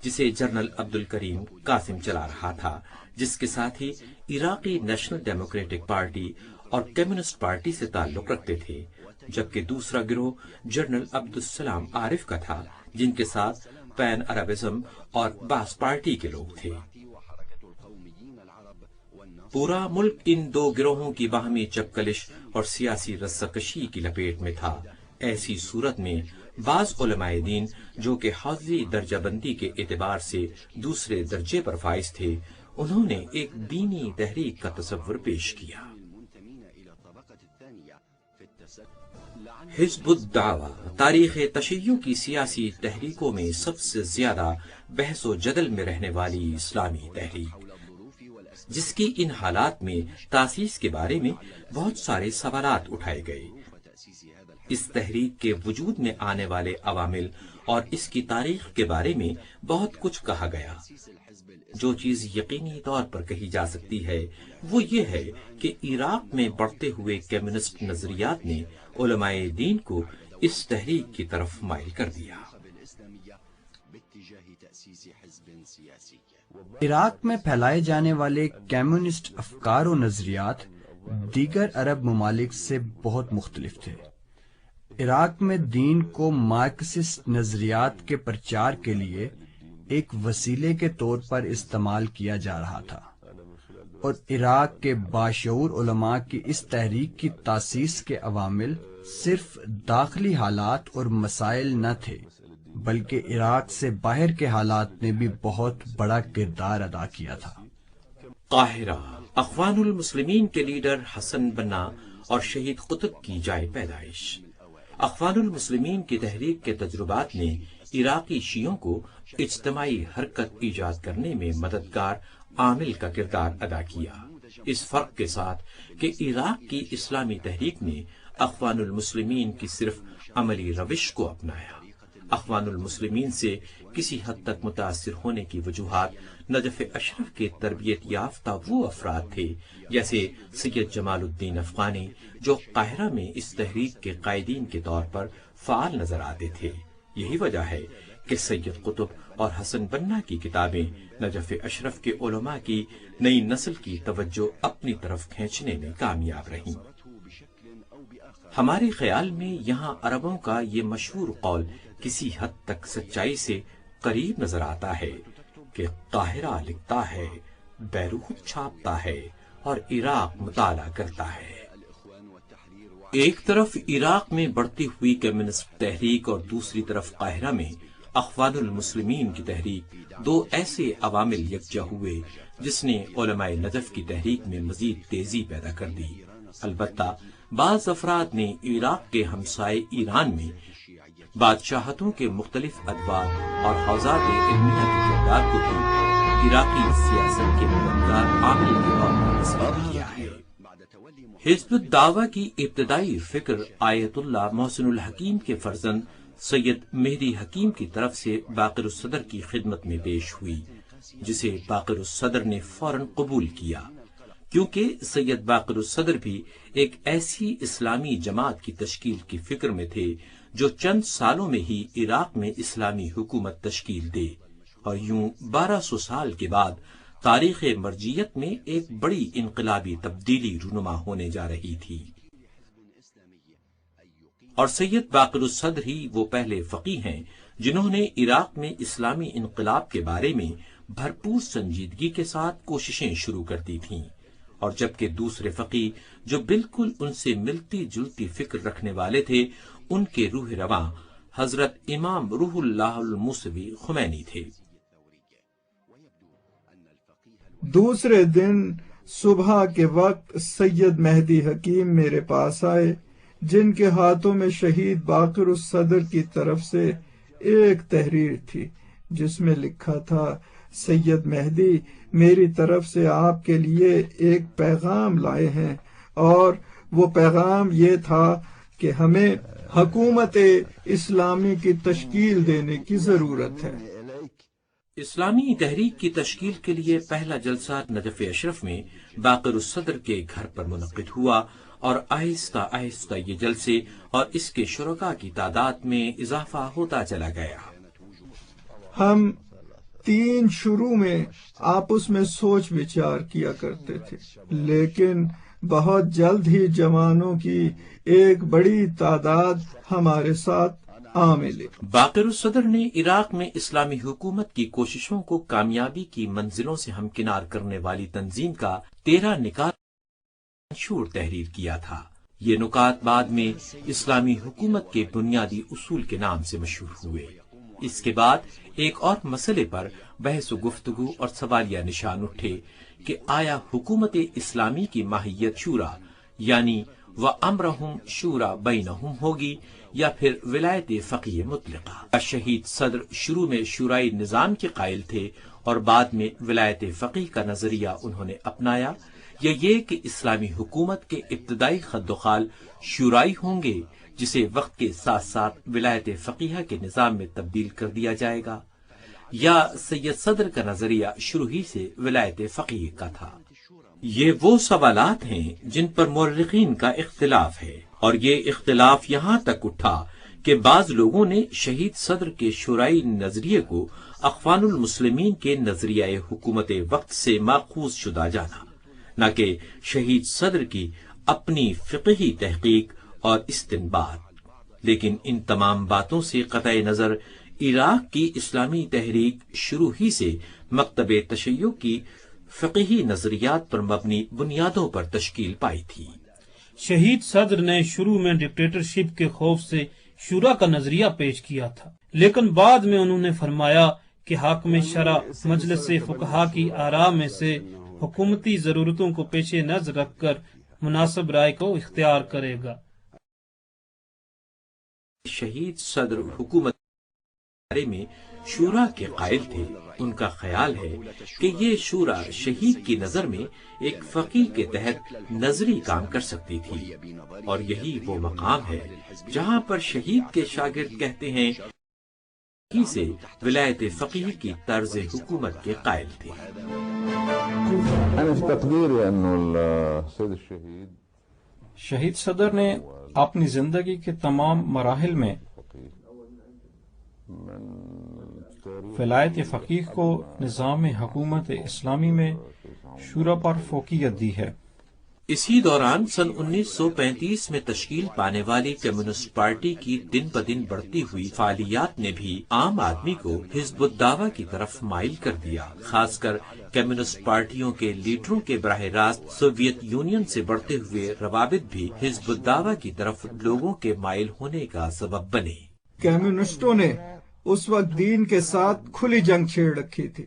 جسے جنرل عبد الکریم قاسم چلا رہا تھا، جس کے ساتھ ہی عراقی نیشنل ڈیموکریٹک پارٹی اور کمیونسٹ پارٹی سے تعلق رکھتے تھے، جبکہ دوسرا گروہ جنرل عبدالسلام عارف کا تھا، جن کے ساتھ پین عربزم اور باس پارٹی کے لوگ تھے۔ پورا ملک ان 2 گروہوں کی باہمی چپکلش اور سیاسی رساکشی کی لپیٹ میں تھا۔ ایسی صورت میں بعض علماء دین جو کہ حوزوی درجہ بندی کے اعتبار سے دوسرے درجے پر فائز تھے، انہوں نے ایک دینی تحریک کا تصور پیش کیا۔ حزب الدعوہ تاریخ تشیع کی سیاسی تحریکوں میں سب سے زیادہ بحث و جدل میں رہنے والی اسلامی تحریک، جس کی ان حالات میں تاسیس کے بارے میں بہت سارے سوالات اٹھائے گئے۔ اس تحریک کے وجود میں آنے والے عوامل اور اس کی تاریخ کے بارے میں بہت کچھ کہا گیا۔ جو چیز یقینی طور پر کہی جا سکتی ہے وہ یہ ہے کہ عراق میں بڑھتے ہوئے کمیونسٹ نظریات نے علماء دین کو اس تحریک کی طرف مائل کر دیا۔ عراق میں پھیلائے جانے والے کمیونسٹ افکار و نظریات دیگر عرب ممالک سے بہت مختلف تھے۔ عراق میں دین کو مارکسسٹ نظریات کے پرچار کے لیے ایک وسیلے کے طور پر استعمال کیا جا رہا تھا، اور عراق کے باشعور علماء کی اس تحریک کی تاسیس کے عوامل صرف داخلی حالات اور مسائل نہ تھے، بلکہ عراق سے باہر کے حالات نے بھی بہت بڑا کردار ادا کیا تھا۔ قاہرہ، اخوان المسلمین کے لیڈر حسن بنا اور شہید قطب کی جائے پیدائش۔ اخوان المسلمین کی تحریک کے تجربات نے عراقی شیعوں کو اجتماعی حرکت ایجاد کرنے میں مددگار عامل کا کردار ادا کیا، اس فرق کے ساتھ کہ عراق کی اسلامی تحریک نے اخوان المسلمین کی صرف عملی روش کو اپنایا۔ اخوان المسلمین سے کسی حد تک متاثر ہونے کی وجوہات نجف اشرف کے تربیت یافتہ وہ افراد تھے جیسے سید جمال الدین افغانی، جو قاہرہ میں اس تحریک کے قائدین کے طور پر فعال نظر آتے تھے۔ یہی وجہ ہے کہ سید قطب اور حسن بنا کی کتابیں نجف اشرف کے علماء کی نئی نسل کی توجہ اپنی طرف کھینچنے میں کامیاب رہیں۔ ہمارے خیال میں یہاں عربوں کا یہ مشہور قول کسی حد تک سچائی سے قریب نظر آتا ہے کہ قاہرہ لکھتا ہے، بیروت چھاپتا ہے اور عراق مطالعہ کرتا ہے۔ ایک طرف عراق میں بڑھتی ہوئی کمیونسٹ تحریک اور دوسری طرف قاہرہ میں اخوان المسلمین کی تحریک، 2 ایسے عوامل یکجا ہوئے جس نے علماء نجف کی تحریک میں مزید تیزی پیدا کر دی۔ البتہ بعض افراد نے عراق کے ہمسائے ایران میں بادشاہتوں کے مختلف ادوار اور حوزات علمیہ کے کردار کو بھی عراقی سیاست کے مددگار عامل کے طور پر تصور کیا ہے۔ حزب الدعوہ کی ابتدائی فکر آیت اللہ محسن الحکیم کے فرزند سید مہدی حکیم کی طرف سے باقر الصدر کی خدمت میں پیش ہوئی۔ جسے باقر الصدر نے فوراً قبول کیا، کیونکہ سید باقر الصدر بھی ایک ایسی اسلامی جماعت کی تشکیل کی فکر میں تھے جو چند سالوں میں ہی عراق میں اسلامی حکومت تشکیل دے، اور یوں 1200 سال کے بعد تاریخ مرجعیت میں ایک بڑی انقلابی تبدیلی رونما ہونے جا رہی تھی۔ اور سید باقر الصدر ہی وہ پہلے فقیہ ہیں جنہوں نے عراق میں اسلامی انقلاب کے بارے میں بھرپور سنجیدگی کے ساتھ کوششیں شروع کر دی تھیں، اور جبکہ دوسرے فقیہ جو بالکل ان سے ملتی جلتی فکر رکھنے والے تھے، ان کے روح رواں حضرت امام روح اللہ الموسوی خمینی تھے۔ دوسرے دن صبح کے وقت سید مہدی حکیم میرے پاس آئے، جن کے ہاتھوں میں شہید باقر الصدر کی طرف سے ایک تحریر تھی جس میں لکھا تھا، سید مہدی میری طرف سے آپ کے لیے ایک پیغام لائے ہیں، اور وہ پیغام یہ تھا کہ ہمیں حکومت اسلامی کی تشکیل دینے کی ضرورت ہے۔ اسلامی تحریک کی تشکیل کے لیے پہلا جلسہ نجف اشرف میں باقر الصدر کے گھر پر منعقد ہوا، اور آہستہ آہستہ یہ جلسے اور اس کے شرکاء کی تعداد میں اضافہ ہوتا چلا گیا۔ ہم 3 شروع میں آپس میں سوچ وچار کیا کرتے تھے، لیکن بہت جلد ہی جوانوں کی ایک بڑی تعداد ہمارے ساتھ آ ملی۔ باقر الصدر نے عراق میں اسلامی حکومت کی کوششوں کو کامیابی کی منزلوں سے ہمکنار کرنے والی تنظیم کا 13 نکات منشور تحریر کیا تھا۔ یہ نکات بعد میں اسلامی حکومت کے بنیادی اصول کے نام سے مشہور ہوئے۔ اس کے بعد ایک اور مسئلے پر بحث و گفتگو اور سوالیہ نشان اٹھے کہ آیا حکومت اسلامی کی ماہیت شورا یعنی وَأَمْرَهُمْ شُورَى بَيْنَهُمْ ہوگی یا پھر ولایت فقیہ مطلقہ۔ شہید صدر شروع میں شورائی نظام کے قائل تھے اور بعد میں ولایت فقیہ کا نظریہ انہوں نے اپنایا، یا یہ کہ اسلامی حکومت کے ابتدائی خد و خال شورائی ہوں گے جسے وقت کے ساتھ ساتھ ولایت فقیہ کے نظام میں تبدیل کر دیا جائے گا، یا سید صدر کا نظریہ شروع ہی سے ولایت فقیہ کا تھا۔ یہ وہ سوالات ہیں جن پر مورخین کا اختلاف ہے، اور یہ اختلاف یہاں تک اٹھا کہ بعض لوگوں نے شہید صدر کے شورائی نظریے کو اخوان المسلمین کے نظریہ حکومت وقت سے ماخوذ شدہ جانا، نہ کہ شہید صدر کی اپنی فقہی تحقیق اور استنباط۔ لیکن ان تمام باتوں سے قطع نظر عراق کی اسلامی تحریک شروع ہی سے مکتب تشیع کی فقہی نظریات پر مبنی بنیادوں پر تشکیل پائی تھی۔ شہید صدر نے شروع میں ڈکٹیٹرشپ کے خوف سے شورا کا نظریہ پیش کیا تھا، لیکن بعد میں انہوں نے فرمایا کہ حاکم شرع مجلس فقہا کی آراء میں سے حکومتی ضرورتوں کو پیش نظر رکھ کر مناسب رائے کو اختیار کرے گا۔ شہید صدر حکومت کے بارے میں شورا کے قائل تھے، ان کا خیال ہے کہ یہ شورا شہید کی نظر میں ایک فقیہ کے تحت نظری کام کر سکتی تھی، اور یہی وہ مقام ہے جہاں پر شہید کے شاگرد کہتے ہیں ہی سے ولایت فقیہ کی طرز حکومت کے قائل تھے۔ شہید صدر نے اپنی زندگی کے تمام مراحل میں ولایت فقیہ کو نظام حکومت اسلامی میں شورا پر فوقیت دی ہے۔ اسی دوران سن 1935 میں تشکیل پانے والی کمیونسٹ پارٹی کی دن بدن بڑھتی ہوئی فعالیات نے بھی عام آدمی کو حزب الدعوہ کی طرف مائل کر دیا، خاص کر کمیونسٹ پارٹیوں کے لیڈروں کے براہ راست سوویت یونین سے بڑھتے ہوئے روابط بھی حزب الدعوہ کی طرف لوگوں کے مائل ہونے کا سبب بنے۔ کمیونسٹوں نے اس وقت دین کے ساتھ کھلی جنگ چھیڑ رکھی تھی۔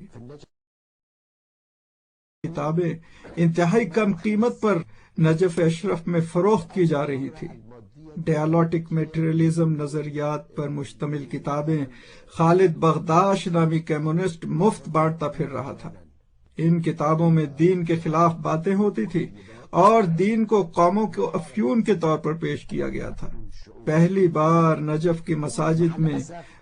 کتابیں انتہائی کم قیمت پر نجف اشرف میں فروخت کی جا رہی تھی۔ ڈیالوٹک میٹریلزم نظریات پر مشتمل کتابیں خالد بغداش نامی کمیونسٹ مفت بانٹتا پھر رہا تھا۔ ان کتابوں میں دین کے خلاف باتیں ہوتی تھی اور دین کو قوموں کو افیون کے طور پر پیش کیا گیا تھا۔ پہلی بار نجف کی مساجد میں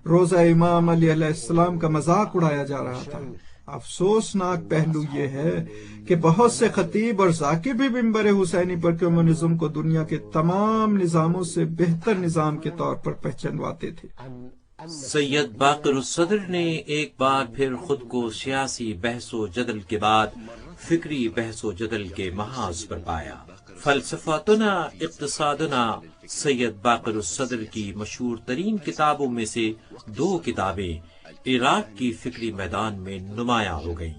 روزہ امام علی علیہ السلام کا مذاق اڑایا جا رہا تھا افسوسناک پہلو یہ ہے کہ بہت سے خطیب اور ذاکر بھی منبر حسینی پر کمیونزم کو دنیا کے تمام نظاموں سے بہتر نظام کے طور پر پہچانواتے تھے۔ سید باقر الصدر نے ایک بار پھر خود کو سیاسی بحث و جدل کے بعد فکری بحث و جدل کے محاذ پر پایا۔ فلسفاتنا اقتصادنا سید باقر الصدر کی مشہور ترین کتابوں میں سے 2 کتابیں عراق کی فکری میدان میں نمایاں ہو گئیں۔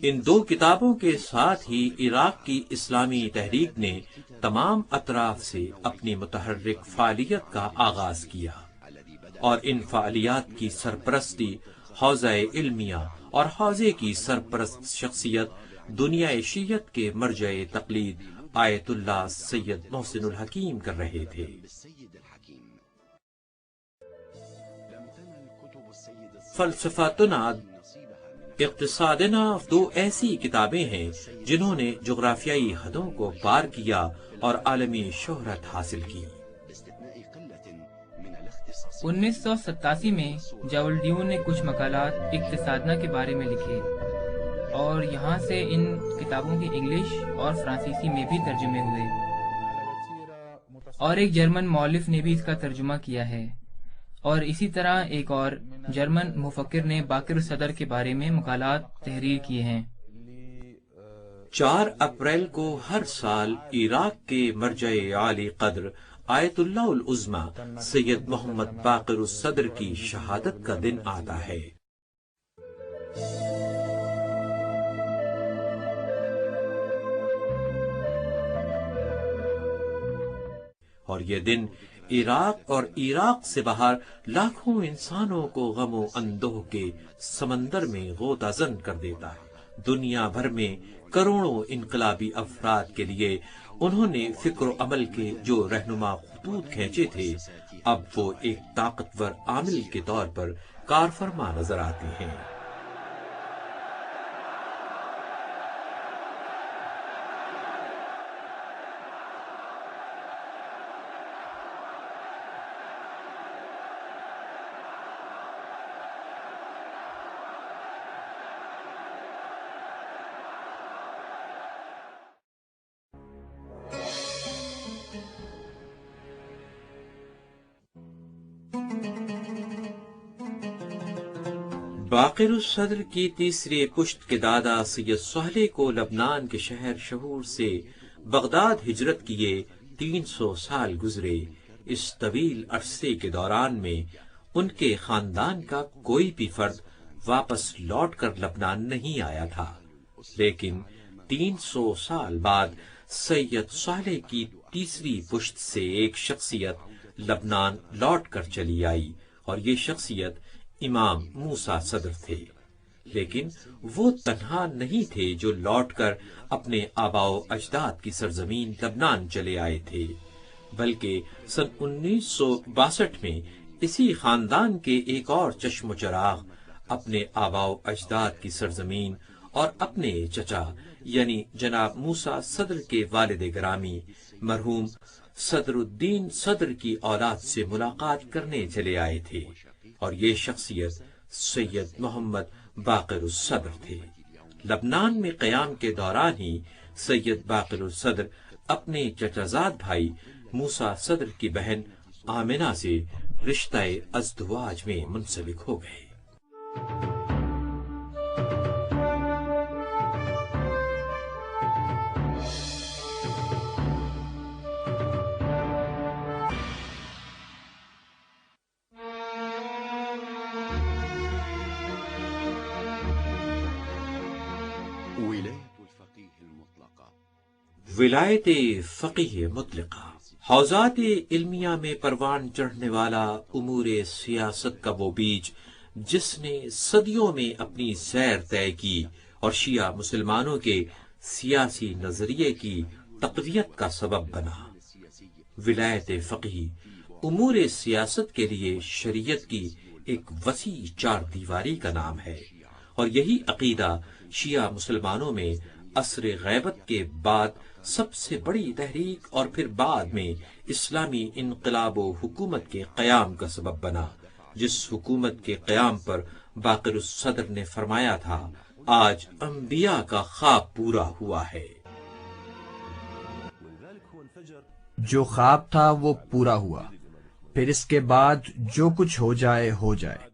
ان 2 کتابوں کے ساتھ ہی عراق کی اسلامی تحریک نے تمام اطراف سے اپنی متحرک فعالیت کا آغاز کیا، اور ان فعالیات کی سرپرستی حوزہ علمیہ اور حوزے کی سرپرست شخصیت دنیا شیعت کے مرجع تقلید آیت اللہ سید محسن الحکیم کر رہے تھے۔ فلسفاتنا اقتصادنا 2 ایسی کتابیں ہیں جنہوں نے جغرافیائی حدوں کو پار کیا اور عالمی شہرت حاصل کی۔ 1987 میں جاولڈیون نے کچھ مقالات اقتصادنا کے بارے میں لکھے، اور یہاں سے ان کتابوں کے انگلش اور فرانسیسی میں بھی ترجمے ہوئے، اور ایک جرمن مؤلف نے بھی اس کا ترجمہ کیا ہے، اور اسی طرح ایک اور جرمن مفکر نے باقر الصدر کے بارے میں مقالات تحریر کیے ہیں۔ 4 اپریل کو ہر سال عراق کے مرجع عالی قدر آیت اللہ العظمی سید محمد باقر الصدر کی شہادت کا دن آتا ہے۔ اور یہ دن عراق اور عراق سے باہر لاکھوں انسانوں کو غم و اندوہ کے سمندر میں غوطہ زن کر دیتا ہے۔ دنیا بھر میں کروڑوں انقلابی افراد کے لیے انہوں نے فکر و عمل کے جو رہنما خطوط کھینچے تھے، اب وہ ایک طاقتور عامل کے طور پر کار فرما نظر آتے ہیں۔ باقر الصدر کی تیسری پشت کے دادا سید صالح کو لبنان کے شہر شہور سے بغداد ہجرت کیے 300 سال گزرے۔ اس طویل عرصے کے دوران میں ان کے خاندان کا کوئی بھی فرد واپس لوٹ کر لبنان نہیں آیا تھا، لیکن 300 سال بعد سید صالح کی تیسری پشت سے ایک شخصیت لبنان لوٹ کر چلی آئی، اور یہ شخصیت امام موسیٰ صدر تھے۔ لیکن وہ تنہا نہیں تھے جو لوٹ کر اپنے آباء و اجداد کی سرزمین لبنان چلے آئے تھے، بلکہ سن 1962 میں اسی خاندان کے ایک اور چشم و چراغ اپنے آباء و اجداد کی سرزمین اور اپنے چچا یعنی جناب موسیٰ صدر کے والد گرامی مرحوم صدر الدین صدر کی اولاد سے ملاقات کرنے چلے آئے تھے، اور یہ شخصیت سید محمد باقر الصدر تھے۔ لبنان میں قیام کے دوران ہی سید باقر الصدر اپنے چچازاد بھائی موسیٰ صدر کی بہن آمنہ سے رشتہ ازدواج میں منسلک ہو گئے۔ ولایت فقیہ مطلقہ حوزات علمیہ میں پروان چڑھنے والا امور سیاست کا وہ بیج جس نے صدیوں میں اپنی سیر طے کی اور شیعہ مسلمانوں کے سیاسی نظریے کی تقویت کا سبب بنا۔ ولایت فقیہ امور سیاست کے لیے شریعت کی ایک وسیع چار دیواری کا نام ہے، اور یہی عقیدہ شیعہ مسلمانوں میں عصر غیبت کے بعد سب سے بڑی تحریک اور پھر بعد میں اسلامی انقلاب و حکومت کے قیام کا سبب بنا، جس حکومت کے قیام پر باقر الصدر نے فرمایا تھا آج انبیاء کا خواب پورا ہوا ہے۔ جو خواب تھا وہ پورا ہوا، پھر اس کے بعد جو کچھ ہو جائے ہو جائے۔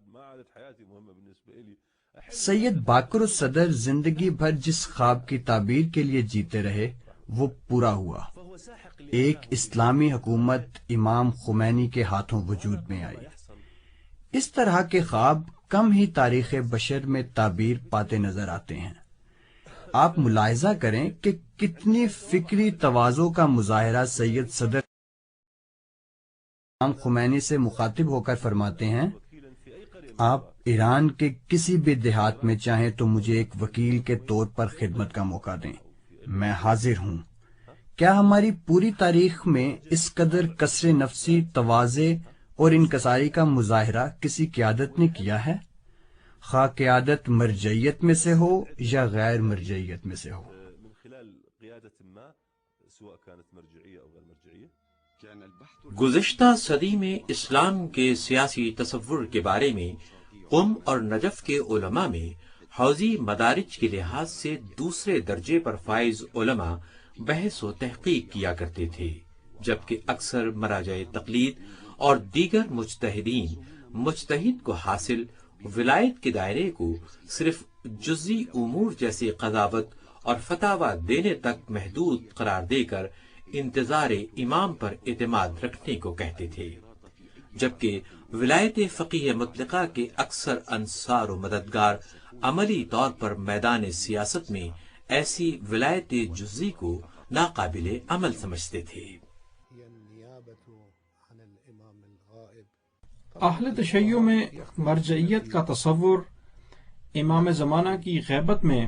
سید باقر الصدر زندگی بھر جس خواب کی تعبیر کے لیے جیتے رہے وہ پورا ہوا۔ ایک اسلامی حکومت امام خمینی کے ہاتھوں وجود میں آئی۔ اس طرح کے خواب کم ہی تاریخ بشر میں تعبیر پاتے نظر آتے ہیں۔ آپ ملاحظہ کریں کہ کتنی فکری تواضع کا مظاہرہ سید صدر امام خمینی سے مخاطب ہو کر فرماتے ہیں، آپ ایران کے کسی بھی دیہات میں چاہیں تو مجھے ایک وکیل کے طور پر خدمت کا موقع دیں، میں حاضر ہوں۔ کیا ہماری پوری تاریخ میں اس قدر کسر نفسی، تواضع اور انکساری کا مظاہرہ کسی قیادت نے کیا ہے، خواہ قیادت مرجعیت میں سے ہو یا غیر مرجعیت میں سے ہو؟ گزشتہ صدی میں اسلام کے سیاسی تصور کے بارے میں قم اور نجف کے علماء میں حوزی مدارج کے لحاظ سے دوسرے درجے پر فائز علماء بحث و تحقیق کیا کرتے تھے، جبکہ اکثر مراجع تقلید اور دیگر مجتہدین مجتہد کو حاصل ولایت کے دائرے کو صرف جزئی امور جیسے قضاوت اور فتاوی دینے تک محدود قرار دے کر انتظار امام پر اعتماد رکھنے کو کہتے تھے، جبکہ ولایت فقیہ مطلقہ کے اکثر انصار و مددگار عملی طور پر میدان سیاست میں ایسی ولایت جزئی کو ناقابل عمل سمجھتے تھے۔ اہل تشیع میں مرجعیت کا تصور امام زمانہ کی غیبت میں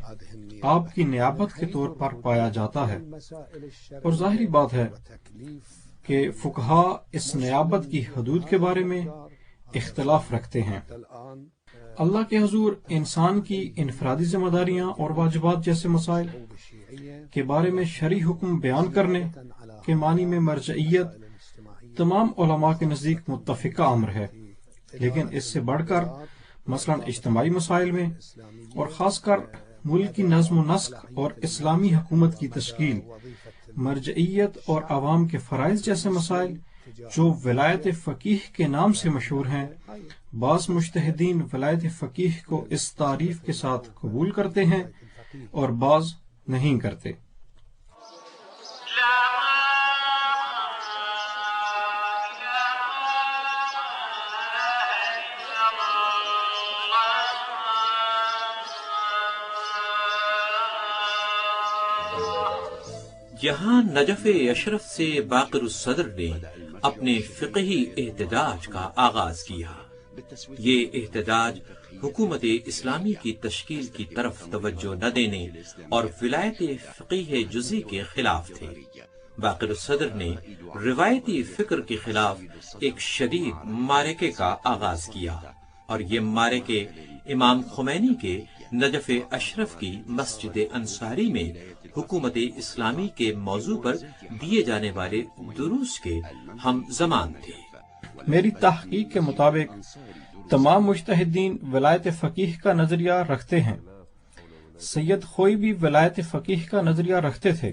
آپ کی نیابت کے طور پر پایا جاتا ہے، اور ظاہری بات ہے کہ فقہا اس نیابت کی حدود کے بارے میں اختلاف رکھتے ہیں۔ اللہ کے حضور انسان کی انفرادی ذمہ داریاں اور واجبات جیسے مسائل کے بارے میں شرعی حکم بیان کرنے کے معنی میں مرجعیت تمام علماء کے نزدیک متفقہ امر ہے، لیکن اس سے بڑھ کر مثلا اجتماعی مسائل میں اور خاص کر ملک کی نظم و نسق اور اسلامی حکومت کی تشکیل، مرجعیت اور عوام کے فرائض جیسے مسائل جو ولایت فقیہ کے نام سے مشہور ہیں، بعض مجتہدین ولایت فقیہ کو اس تعریف کے ساتھ قبول کرتے ہیں اور بعض نہیں کرتے۔ یہاں نجف اشرف سے باقر الصدر نے اپنے فقہی احتجاج کا آغاز کیا۔ یہ احتجاج حکومت اسلامی کی تشکیل کی طرف توجہ نہ دینے اور ولایت فقیہ جزئی کے خلاف تھے۔ باقر الصدر نے روایتی فکر کے خلاف ایک شدید معرکے کا آغاز کیا، اور یہ معرکے امام خمینی کے نجف اشرف کی مسجد انصاری میں حکومت اسلامی کے موضوع پر دیے جانے والے دروس کے ہم زمان تھے۔ میری تحقیق کے مطابق تمام مجتہدین ولایت فقیہ کا نظریہ رکھتے ہیں۔ سید خوئی بھی ولایت فقیہ کا نظریہ رکھتے تھے۔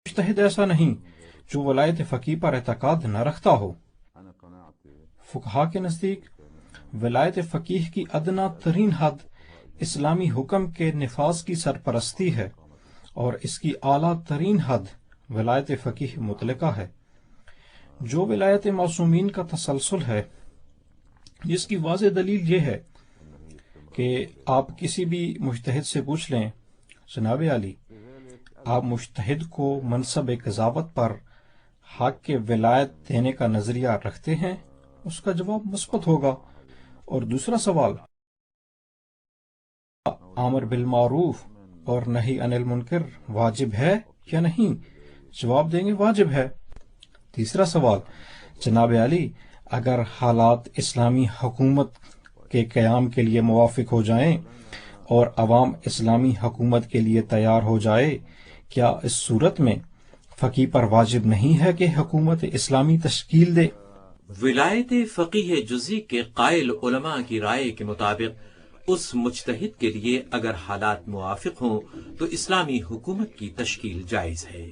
مجتہد ایسا نہیں جو ولایت فقیہ پر اعتقاد نہ رکھتا ہو۔ فقہا کے نزدیک ولایت فقیہ کی ادنا ترین حد اسلامی حکم کے نفاذ کی سرپرستی ہے، اور اس کی اعلیٰ ترین حد ولایت فقیہ مطلقہ ہے، جو ولایت معصومین کا تسلسل ہے، جس کی واضح دلیل یہ ہے کہ آپ کسی بھی مجتہد سے پوچھ لیں، جناب علی آپ مجتہد کو منصب قضاوت پر حق کے ولایت دینے کا نظریہ رکھتے ہیں؟ اس کا جواب مثبت ہوگا۔ اور دوسرا سوال، امر بالمعروف اور نہی عن المنکر واجب ہے یا نہیں؟ جواب دیں گے واجب ہے۔ تیسرا سوال، جناب علی اگر حالات اسلامی حکومت کے قیام کے لیے موافق ہو جائیں اور عوام اسلامی حکومت کے لیے تیار ہو جائے، کیا اس صورت میں فقیہ پر واجب نہیں ہے کہ حکومت اسلامی تشکیل دے؟ ولایت فقیہ جزئی کے قائل علماء کی رائے کے مطابق اس مجتہد کے لیے اگر حالات موافق ہوں تو اسلامی حکومت کی تشکیل جائز ہے۔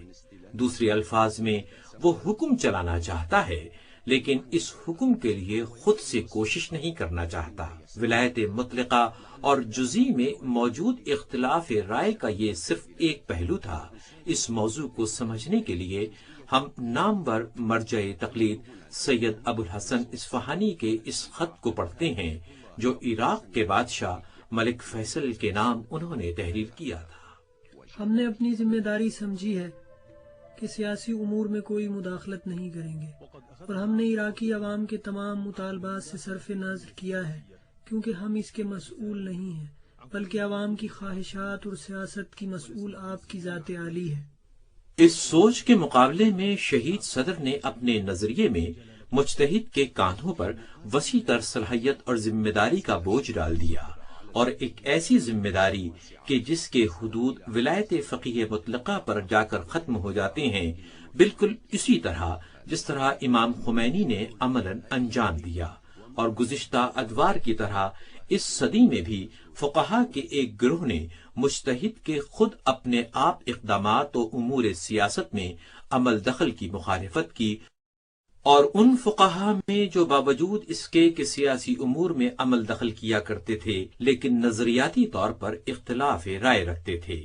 دوسرے الفاظ میں وہ حکم چلانا چاہتا ہے لیکن اس حکم کے لیے خود سے کوشش نہیں کرنا چاہتا۔ ولایت مطلقہ اور جزئی میں موجود اختلاف رائے کا یہ صرف ایک پہلو تھا۔ اس موضوع کو سمجھنے کے لیے ہم نامور مرجع تقلید سید ابو الحسن اصفہانی کے اس خط کو پڑھتے ہیں جو عراق کے بادشاہ ملک فیصل کے نام انہوں نے تحریر کیا تھا۔ ہم نے اپنی ذمہ داری سمجھی ہے کہ سیاسی امور میں کوئی مداخلت نہیں کریں گے، اور ہم نے عراقی عوام کے تمام مطالبات سے صرف نظر کیا ہے، کیونکہ ہم اس کے مسئول نہیں ہیں، بلکہ عوام کی خواہشات اور سیاست کی مسئول آپ کی ذات عالی ہے۔ اس سوچ کے مقابلے میں شہید صدر نے اپنے نظریے میں مجتہد کے کاندھوں پر وسیع تر صلاحیت اور ذمہ داری کا بوجھ ڈال دیا، اور ایک ایسی ذمہ داری کہ جس کے حدود ولایت فقیہ مطلقہ پر جا کر ختم ہو جاتے ہیں، بالکل اسی طرح جس طرح امام خمینی نے عملاً انجام دیا، اور گزشتہ ادوار کی طرح اس صدی میں بھی فقہا کے ایک گروہ نے مجتہد کے خود اپنے آپ اقدامات و امور سیاست میں عمل دخل کی مخالفت کی، اور ان فقہا میں جو باوجود اس کے کہ سیاسی امور میں عمل دخل کیا کرتے تھے لیکن نظریاتی طور پر اختلاف رائے رکھتے تھے۔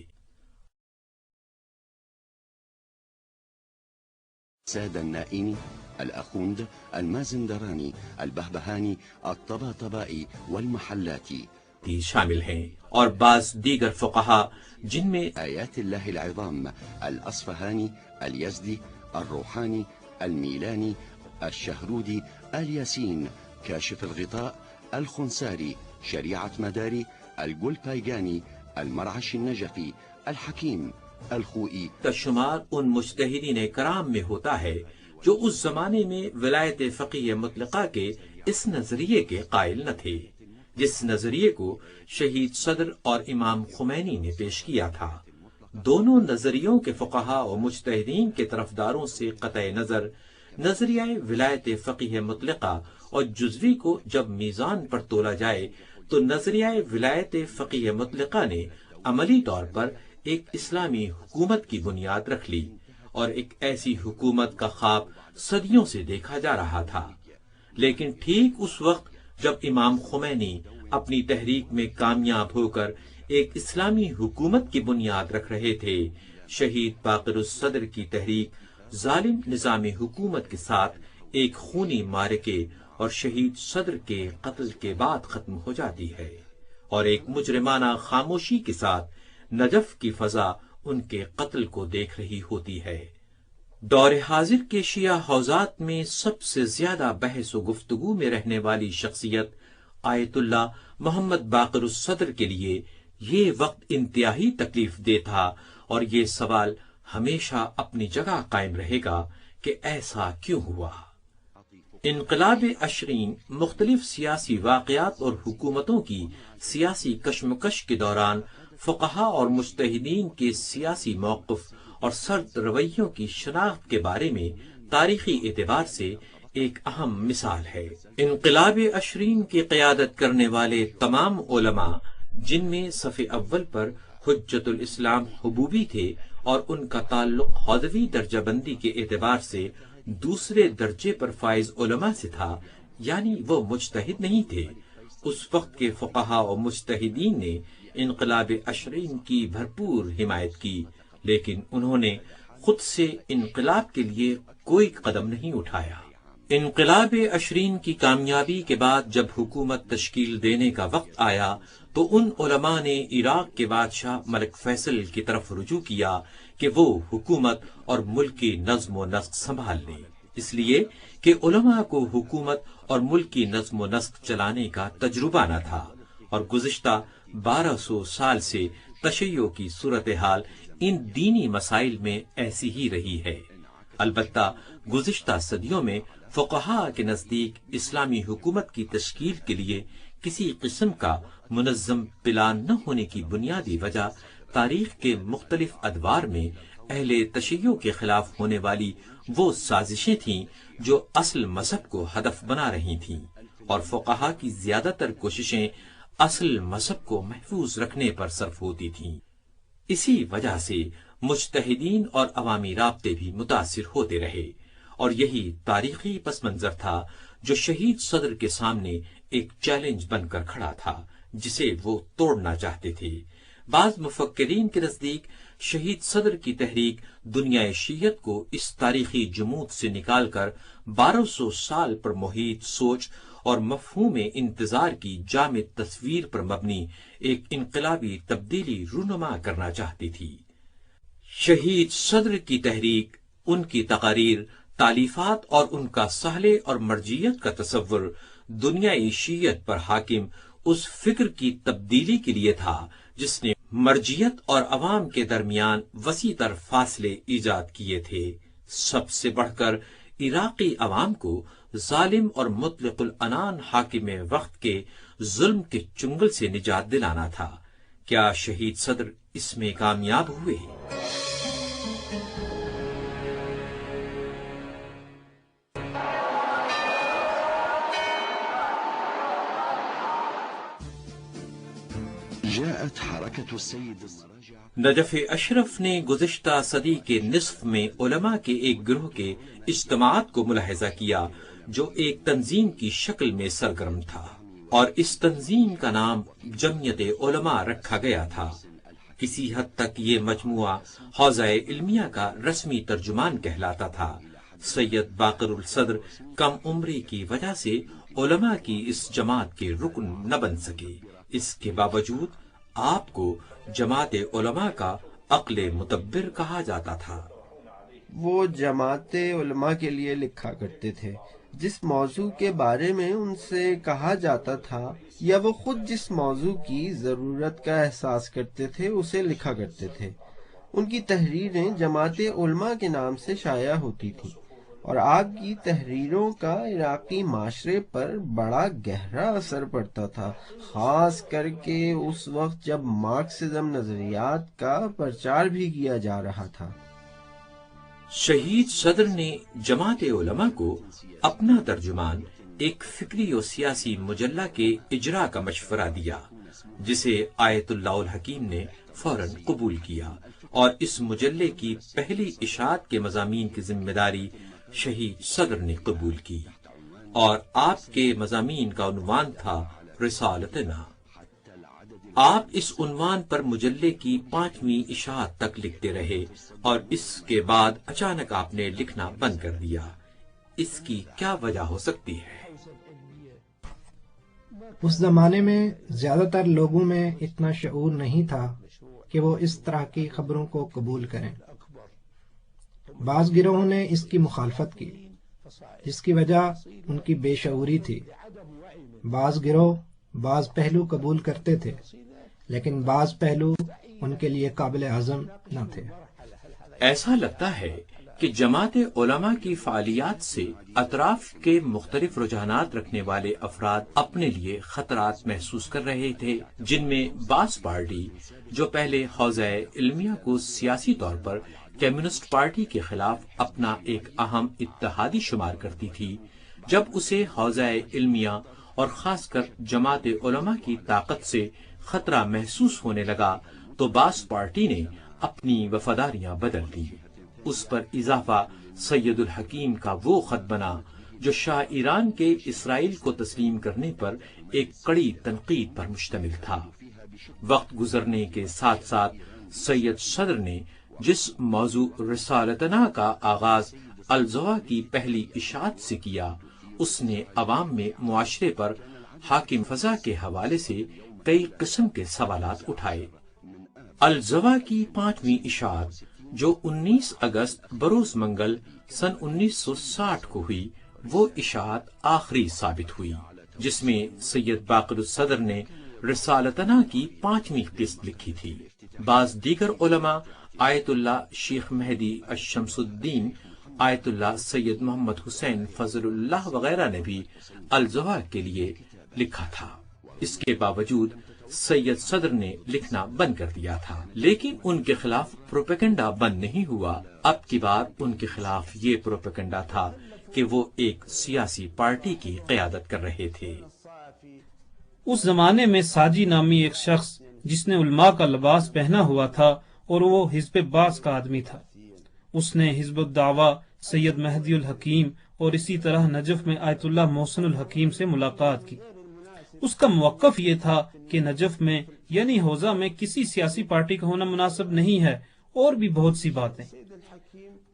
ساد النائني الأخوند المازندراني البهبهاني الطباطبائي والمحلاتي شامل ہیں، اور بعض دیگر فقہا جن میں آيات الله العظام الأصفهاني اليزدي الروحاني الميلاني الشهرودي الياسين كاشف الغطاء الخنساري شريعة مداري الجولبايجاني المرعش النجفي الحكيم الخوئي کا شمار ان مجتہدین کرام میں ہوتا ہے جو اس زمانے میں ولایت فقیہ مطلقہ کے اس نظریے کے قائل نہ تھے جس نظریے کو شہید صدر اور امام خمینی نے پیش کیا تھا۔ دونوں نظریوں کے فقہا و مجتہدین کے طرفداروں سے قطع نظر نظریہ ولایت فقیہ مطلقہ اور جزوی کو جب میزان پر تولا جائے تو نظریہ ولایت فقیہ مطلقہ نے عملی طور پر ایک اسلامی حکومت کی بنیاد رکھ لی، اور ایک ایسی حکومت کا خواب صدیوں سے دیکھا جا رہا تھا۔ لیکن ٹھیک اس وقت جب امام خمینی اپنی تحریک میں کامیاب ہو کر ایک اسلامی حکومت کی بنیاد رکھ رہے تھے، شہید باقر الصدر کی تحریک ظالم نظام حکومت کے ساتھ ایک خونی معرکے اور شہید صدر کے قتل کے بعد ختم ہو جاتی ہے، اور ایک مجرمانہ خاموشی کے ساتھ نجف کی فضا ان کے قتل کو دیکھ رہی ہوتی ہے۔ دور حاضر کے شیعہ حوزات میں سب سے زیادہ بحث و گفتگو میں رہنے والی شخصیت آیت اللہ محمد باقر الصدر کے لیے یہ وقت انتہائی تکلیف دہ تھا، اور یہ سوال ہمیشہ اپنی جگہ قائم رہے گا کہ ایسا کیوں ہوا۔ انقلاب اشرین مختلف سیاسی واقعات اور حکومتوں کی سیاسی کشمکش کے دوران فقہا اور مجتہدین کے سیاسی موقف اور سرد رویوں کی شناخت کے بارے میں تاریخی اعتبار سے ایک اہم مثال ہے۔ انقلاب اشرین کی قیادت کرنے والے تمام علماء، جن میں صف اول پر حجت الاسلام حبوبی تھے اور ان کا تعلق حوزوی درجہ بندی کے اعتبار سے دوسرے درجے پر فائز علماء سے تھا، یعنی وہ مجتہد نہیں تھے، اس وقت کے فقہا و مجتہدین نے انقلاب اشرین کی بھرپور حمایت کی، لیکن انہوں نے خود سے انقلاب کے لیے کوئی قدم نہیں اٹھایا۔ انقلاب اشرین کی کامیابی کے بعد جب حکومت تشکیل دینے کا وقت آیا تو ان علماء نے عراق کے بادشاہ ملک فیصل کی طرف رجوع کیا کہ وہ حکومت اور ملک کی نظم و نسق سنبھال لیں، اس لیے کہ علماء کو حکومت اور ملک کی نظم و نسق چلانے کا تجربہ نہ تھا، اور گزشتہ 1200 سال سے تشیع کی صورتحال ان دینی مسائل میں ایسی ہی رہی ہے۔ البتہ گزشتہ صدیوں میں فقہا کے نزدیک اسلامی حکومت کی تشکیل کے لیے کسی قسم کا منظم پلان نہ ہونے کی بنیادی وجہ تاریخ کے مختلف ادوار میں اہل تشیع کے خلاف ہونے والی وہ سازشیں تھیں جو اصل مذہب کو ہدف بنا رہی تھیں، اور فقہا کی زیادہ تر کوششیں اصل مذہب کو محفوظ رکھنے پر صرف ہوتی تھیں۔ اسی وجہ سے مجتہدین اور عوامی رابطے بھی متاثر ہوتے رہے، اور یہی تاریخی پس منظر تھا جو شہید صدر کے سامنے ایک چیلنج بن کر کھڑا تھا جسے وہ توڑنا چاہتے تھے۔ بعض مفکرین کے نزدیک شہید صدر کی تحریک دنیا شیعت کو اس تاریخی جمود سے نکال کر 1200 سال پر محیط سوچ اور مفہوم انتظار کی جامد تصویر پر مبنی ایک انقلابی تبدیلی رونما کرنا چاہتی تھی۔ شہید صدر کی تحریک، ان کی تقاریر، تالیفات اور ان کا صالح اور مرجعیت کا تصور دنیا شیعت پر حاکم اس فکر کی تبدیلی کے لیے تھا جس نے مرجعیت اور عوام کے درمیان وسیع تر فاصلے ایجاد کیے تھے۔ سب سے بڑھ کر عراقی عوام کو ظالم اور مطلق العنان حاکم وقت کے ظلم کے چنگل سے نجات دلانا تھا۔ کیا شہید صدر اس میں کامیاب ہوئے؟ نجف اشرف نے گزشتہ صدی کے نصف میں علماء کے ایک گروہ کے اجتماعات کو ملاحظہ کیا جو ایک تنظیم کی شکل میں سرگرم تھا، اور اس تنظیم کا نام جمعیت علماء رکھا گیا تھا۔ کسی حد تک یہ مجموعہ حوزہ علمیہ کا رسمی ترجمان کہلاتا تھا۔ سید باقر الصدر کم عمری کی وجہ سے علماء کی اس جماعت کے رکن نہ بن سکے۔ اس کے باوجود آپ کو جماعت علماء کا عقل مدبر کہا جاتا تھا۔ وہ جماعت علماء کے لیے لکھا کرتے تھے، جس موضوع کے بارے میں ان سے کہا جاتا تھا یا وہ خود جس موضوع کی ضرورت کا احساس کرتے تھے اسے لکھا کرتے تھے۔ ان کی تحریریں جماعت علماء کے نام سے شائع ہوتی تھیں، اور آپ کی تحریروں کا عراقی معاشرے پر بڑا گہرا اثر پڑتا تھا، خاص کر کے اس وقت جب مارکسزم نظریات کا پرچار بھی کیا جا رہا تھا۔ شہید صدر نے جماعت علماء کو اپنا ترجمان ایک فکری و سیاسی مجلہ کے اجرا کا مشورہ دیا، جسے آیت اللہ الحکیم نے فوراً قبول کیا، اور اس مجلے کی پہلی اشاعت کے مضامین کی ذمہ داری شہید صدر نے قبول کی، اور آپ کے مضامین کا عنوان تھا رسالتنا۔ آپ اس عنوان پر مجلے کی 5ویں اشاعت تک لکھتے رہے، اور اس کے بعد اچانک آپ نے لکھنا بند کر دیا۔ اس کی کیا وجہ ہو سکتی ہے؟ اس زمانے میں زیادہ تر لوگوں میں اتنا شعور نہیں تھا کہ وہ اس طرح کی خبروں کو قبول کریں۔ بعض گروہوں نے اس کی مخالفت کی، جس کی وجہ ان کی بے شعوری تھی۔ بعض گروہ بعض پہلو قبول کرتے تھے، لیکن بعض پہلو ان کے لیے قابل ہضم نہ تھے۔ ایسا لگتا ہے کہ جماعت علماء کی فعالیات سے اطراف کے مختلف رجحانات رکھنے والے افراد اپنے لیے خطرات محسوس کر رہے تھے، جن میں بعض پارٹی جو پہلے حوزہ علمیہ کو سیاسی طور پر کمیونسٹ پارٹی کے خلاف اپنا ایک اہم اتحادی شمار کرتی تھی، جب اسے حوزہ علمیہ اور خاص کر جماعت علماء کی طاقت سے خطرہ محسوس ہونے لگا تو بعض پارٹی نے اپنی وفاداریاں بدل دی۔ اس پر اضافہ سید الحکیم کا وہ خط بنا جو شاہ ایران کے اسرائیل کو تسلیم کرنے پر ایک کڑی تنقید پر مشتمل تھا۔ وقت گزرنے کے ساتھ ساتھ سید صدر نے جس موضوع رسالتنا کا آغاز الزوا کی پہلی اشاعت سے کیا، اس نے عوام میں معاشرے پر حاکم فضا کے حوالے سے کئی قسم کے سوالات اٹھائے۔ الزوا کی 5ویں اشاعت جو 19 اگست بروز منگل سن 1960 کو ہوئی، وہ اشاعت آخری ثابت ہوئی، جس میں سید باقر الصدر نے رسالتنا کی 5ویں قسط لکھی تھی۔ بعض دیگر علماء آیت اللہ شیخ مہدی الشمس الدین، آیت اللہ سید محمد حسین فضل اللہ وغیرہ نے بھی الزوا کے لیے لکھا تھا۔ اس کے باوجود سید صدر نے لکھنا بند کر دیا تھا، لیکن ان کے خلاف پروپیگنڈا بند نہیں ہوا۔ اب کی بات ان کے خلاف یہ پروپیگنڈا تھا کہ وہ ایک سیاسی پارٹی کی قیادت کر رہے تھے۔ اس زمانے میں ساجی نامی ایک شخص جس نے علماء کا لباس پہنا ہوا تھا اور وہ حزب بعث کا آدمی تھا، اس نے حزب الدعوہ سید مہدی الحکیم اور اسی طرح نجف میں آیت اللہ محسن الحکیم سے ملاقات کی۔ اس کا موقف یہ تھا کہ نجف میں یعنی حوزہ میں کسی سیاسی پارٹی کا ہونا مناسب نہیں ہے، اور بھی بہت سی باتیں۔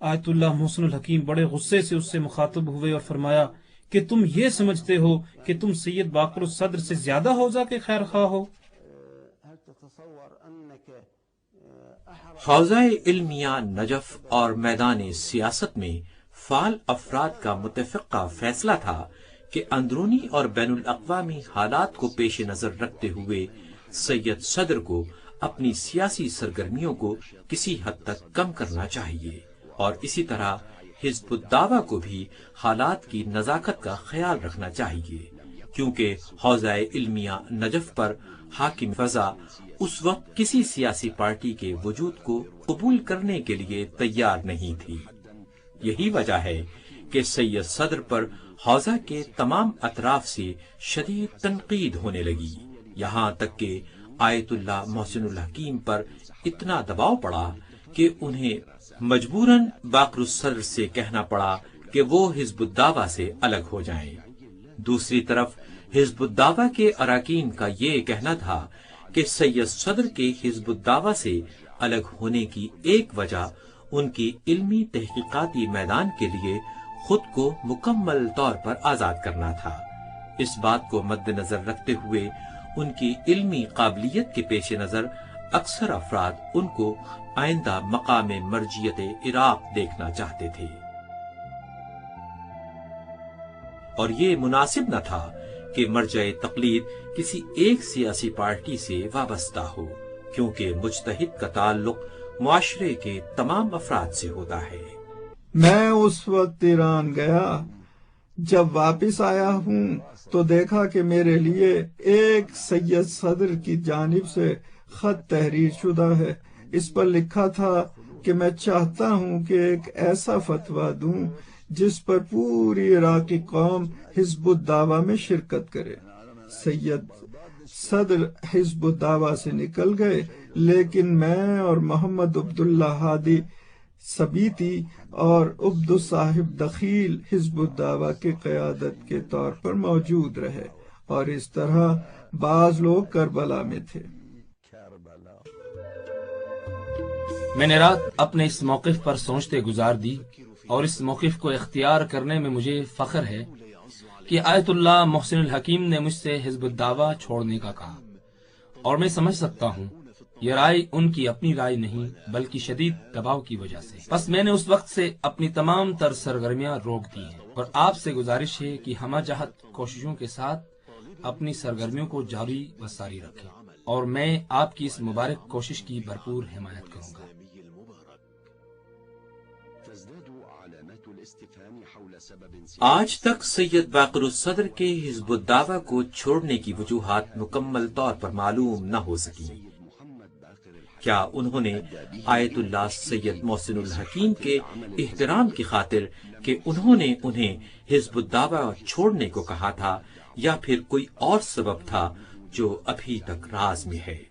آیت اللہ محسن الحکیم بڑے غصے سے اس سے مخاطب ہوئے اور فرمایا کہ تم یہ سمجھتے ہو کہ تم سید باقر الصدر سے زیادہ حوزہ کے خیر خواہ ہو؟ حوزہ علمیہ نجف اور میدان سیاست میں فعال افراد کا متفقہ فیصلہ تھا کہ اندرونی اور بین الاقوامی حالات کو پیش نظر رکھتے ہوئے سید صدر کو اپنی سیاسی سرگرمیوں کو کسی حد تک کم کرنا چاہیے، اور اسی طرح حزب الدعوہ کو بھی حالات کی نزاکت کا خیال رکھنا چاہیے، کیونکہ حوزہ علمیہ نجف پر حاکم فضا اس وقت کسی سیاسی پارٹی کے وجود کو قبول کرنے کے لیے تیار نہیں تھی۔ یہی وجہ ہے کہ سید صدر پر حوزہ کے تمام اطراف سے شدید تنقید ہونے لگی، یہاں تک کہ آیت اللہ محسن الحکیم پر اتنا دباؤ پڑا کہ انہیں مجبوراً باقر الصدر سے کہنا پڑا کہ وہ حزب الدعوہ سے الگ ہو جائیں۔ دوسری طرف حزب الدعوہ کے اراکین کا یہ کہنا تھا کہ سید صدر کے حزب الدعوہ سے الگ ہونے کی ایک وجہ ان کی علمی تحقیقاتی میدان کے لیے خود کو مکمل طور پر آزاد کرنا تھا۔ اس بات کو مد نظر رکھتے ہوئے ان کی علمی قابلیت کے پیش نظر اکثر افراد ان کو آئندہ مقام مرجعیت عراق دیکھنا چاہتے تھے، اور یہ مناسب نہ تھا کہ مرجع تقلید کسی ایک سیاسی پارٹی سے وابستہ ہو، کیونکہ مجتہد کا تعلق معاشرے کے تمام افراد سے ہوتا ہے۔ میں اس وقت ایران گیا، جب واپس آیا ہوں تو دیکھا کہ میرے لیے ایک سید صدر کی جانب سے خط تحریر شدہ ہے۔ اس پر لکھا تھا کہ میں چاہتا ہوں کہ ایک ایسا فتویٰ دوں جس پر پوری عراقی قوم حزب الدعوہ میں شرکت کرے۔ سید صدر حزب الدعوہ سے نکل گئے، لیکن میں اور محمد عبداللہ ہادی سبیتی اور عبد صاحب دخیل حزب الدعوہ کی قیادت کے طور پر موجود رہے، اور اس طرح بعض لوگ کربلا میں تھے۔ میں نے رات اپنے اس موقف پر سوچتے گزار دی، اور اس موقف کو اختیار کرنے میں مجھے فخر ہے کہ آیت اللہ محسن الحکیم نے مجھ سے حزب الدعوہ چھوڑنے کا کہا، اور میں سمجھ سکتا ہوں یہ رائے ان کی اپنی رائے نہیں بلکہ شدید دباؤ کی وجہ سے۔ بس میں نے اس وقت سے اپنی تمام تر سرگرمیاں روک دی ہیں، اور آپ سے گزارش ہے کہ ہمہ جہت کوششوں کے ساتھ اپنی سرگرمیوں کو جاری و ساری رکھیں، اور میں آپ کی اس مبارک کوشش کی بھرپور حمایت کروں گا۔ آج تک سید باقر الصدر کے حزب الدعوہ کو چھوڑنے کی وجوہات مکمل طور پر معلوم نہ ہو سکی۔ کیا انہوں نے آیت اللہ سید محسن الحکیم کے احترام کی خاطر کہ انہوں نے انہیں حزب الدعوہ چھوڑنے کو کہا تھا، یا پھر کوئی اور سبب تھا جو ابھی تک راز میں ہے؟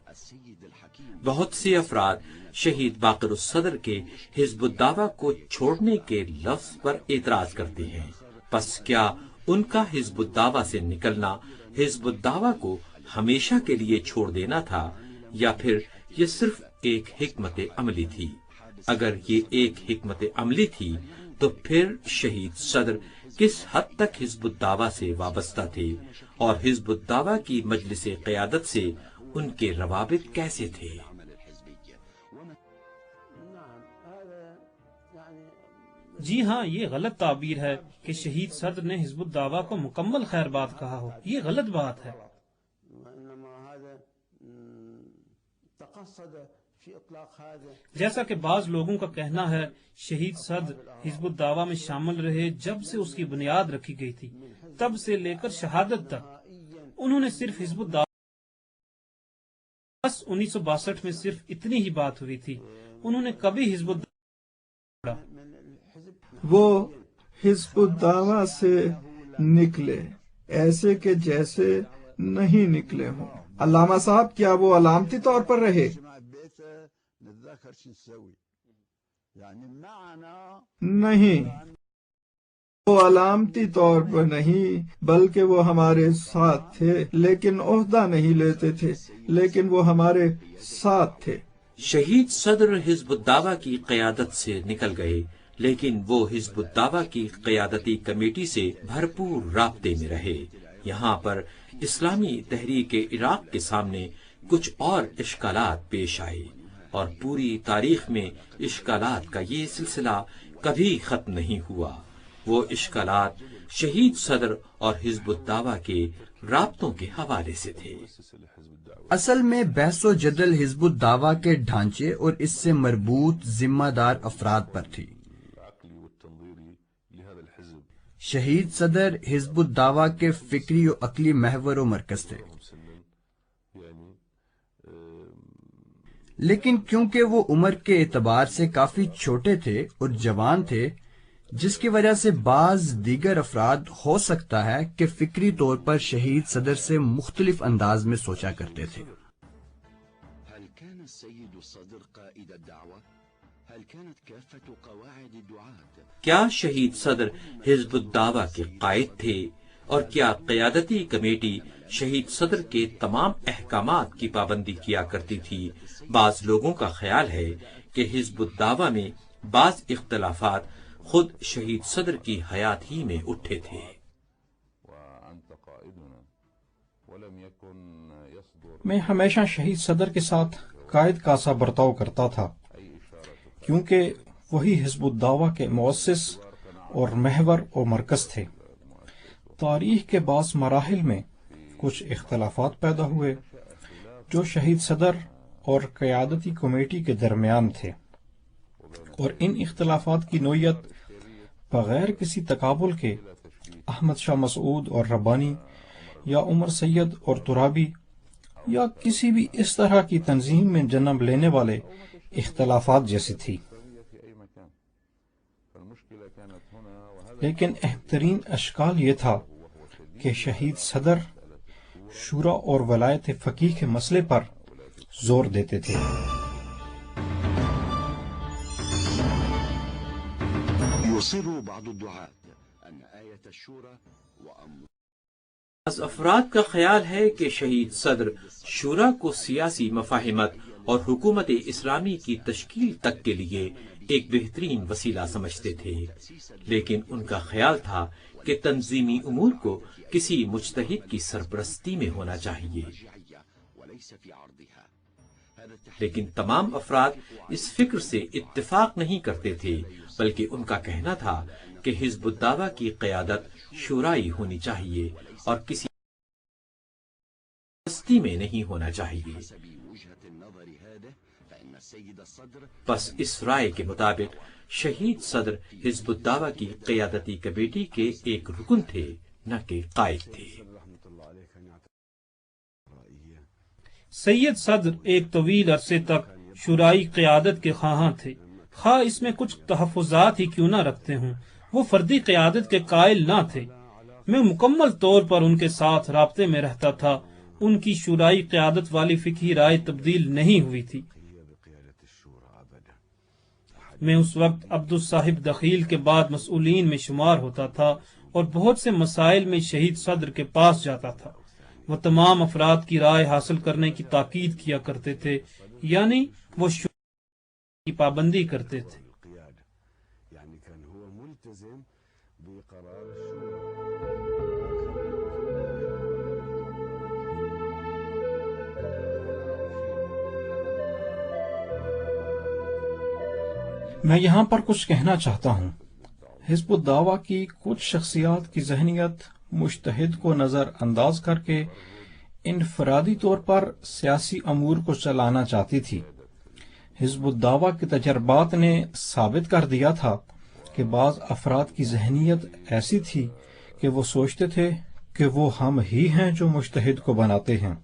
بہت سے افراد شہید باقر الصدر کے حزب الدعوہ کو چھوڑنے کے لفظ پر اعتراض کرتے ہیں، پس کیا ان کا حزب الدعوہ سے نکلنا حزب الدعوہ کو ہمیشہ کے لیے چھوڑ دینا تھا، یا پھر یہ صرف ایک حکمت عملی تھی؟ اگر یہ ایک حکمت عملی تھی تو پھر شہید صدر کس حد تک حزب الدعوہ سے وابستہ تھے، اور حزب الدعوہ کی مجلس قیادت سے ان کے روابط کیسے تھے؟ جی ہاں، یہ غلط تعبیر ہے کہ شہید صدر نے حزب الدعوہ کو مکمل خیر بات کہا ہو، یہ غلط بات ہے۔ جیسا کہ بعض لوگوں کا کہنا ہے، شہید صدر حزب الدعوہ میں شامل رہے جب سے اس کی بنیاد رکھی گئی تھی، تب سے لے کر شہادت تک انہوں نے صرف حزب الدعوہ، بس 1962 میں صرف اتنی ہی بات ہوئی تھی، انہوں نے کبھی حزب الدعوہ وہ حزب الدعوہ سے نکلے ایسے کہ جیسے نہیں نکلے ہوں۔ علامہ صاحب، کیا وہ علامتی طور پر رہے؟ نہیں، وہ علامتی طور پر نہیں، بلکہ وہ ہمارے ساتھ تھے، لیکن عہدہ نہیں لیتے تھے، لیکن وہ ہمارے ساتھ تھے۔ شہید صدر حزب الدعوہ کی قیادت سے نکل گئے، لیکن وہ حزب الدعوہ کی قیادتی کمیٹی سے بھرپور رابطے میں رہے۔ یہاں پر اسلامی تحریک عراق کے سامنے کچھ اور اشکالات پیش آئے، اور پوری تاریخ میں اشکالات کا یہ سلسلہ کبھی ختم نہیں ہوا۔ وہ اشکالات شہید صدر اور حزب الدعوہ کے رابطوں کے حوالے سے تھے۔ اصل میں بحث و جدل حزب الدعوہ کے ڈھانچے اور اس سے مربوط ذمہ دار افراد پر تھی۔ شہید صدر حزب الدعوہ کے فکری و عقلی محور و مرکز تھے، لیکن کیونکہ وہ عمر کے اعتبار سے کافی چھوٹے تھے اور جوان تھے، جس کی وجہ سے بعض دیگر افراد ہو سکتا ہے کہ فکری طور پر شہید صدر سے مختلف انداز میں سوچا کرتے تھے۔ کیا شہید صدر حزب الدعوہ کے قائد تھے، اور کیا قیادتی کمیٹی شہید صدر کے تمام احکامات کی پابندی کیا کرتی تھی؟ بعض لوگوں کا خیال ہے کہ حزب الدعوہ میں بعض اختلافات خود شہید صدر کی حیات ہی میں اٹھے تھے۔ میں ہمیشہ شہید صدر کے ساتھ قائد کا سا برتاؤ کرتا تھا، کیونکہ وہی حزب الدعوہ کے مؤسس اور محور و مرکز تھے۔ تاریخ کے بعض مراحل میں کچھ اختلافات پیدا ہوئے جو شہید صدر اور قیادتی کمیٹی کے درمیان تھے، اور ان اختلافات کی نوعیت بغیر کسی تقابل کے احمد شاہ مسعود اور ربانی یا عمر سید اور ترابی یا کسی بھی اس طرح کی تنظیم میں جنم لینے والے اختلافات جیسی تھی۔ لیکن اہم ترین اشکال یہ تھا کہ شہید صدر شورا اور ولایت فقیہ کے مسئلے پر زور دیتے تھے۔ بعض افراد کا خیال ہے کہ شہید صدر شورا کو سیاسی مفاہمت اور حکومت اسلامی کی تشکیل تک کے لیے ایک بہترین وسیلہ سمجھتے تھے، لیکن ان کا خیال تھا کہ تنظیمی امور کو کسی مجتہد کی سرپرستی میں ہونا چاہیے۔ لیکن تمام افراد اس فکر سے اتفاق نہیں کرتے تھے، بلکہ ان کا کہنا تھا کہ حزب الدعوہ کی قیادت شورائی ہونی چاہیے اور کسی سرپرستی میں نہیں ہونا چاہیے۔ بس اس رائے کے مطابق شہید صدر حزب الدعوہ کی قیادتی کمیٹی کے ایک رکن تھے، نہ کہ قائد تھے۔ سید صدر ایک طویل عرصے تک شورائی قیادت کے خواہاں تھے، خواہ اس میں کچھ تحفظات ہی کیوں نہ رکھتے ہوں۔ وہ فردی قیادت کے قائل نہ تھے۔ میں مکمل طور پر ان کے ساتھ رابطے میں رہتا تھا۔ ان کی شورائی قیادت والی فقہی رائے تبدیل نہیں ہوئی تھی۔ میں اس وقت عبدالصاحب دخیل کے بعد مسئولین میں شمار ہوتا تھا اور بہت سے مسائل میں شہید صدر کے پاس جاتا تھا۔ وہ تمام افراد کی رائے حاصل کرنے کی تاکید کیا کرتے تھے، یعنی وہ شورا کی پابندی کرتے تھے۔ میں یہاں پر کچھ کہنا چاہتا ہوں۔ حزب الدعوہ کی کچھ شخصیات کی ذہنیت مجتہد کو نظر انداز کر کے انفرادی طور پر سیاسی امور کو چلانا چاہتی تھی۔ حزب الدعوہ کے تجربات نے ثابت کر دیا تھا کہ بعض افراد کی ذہنیت ایسی تھی کہ وہ سوچتے تھے کہ وہ ہم ہی ہیں جو مجتہد کو بناتے ہیں۔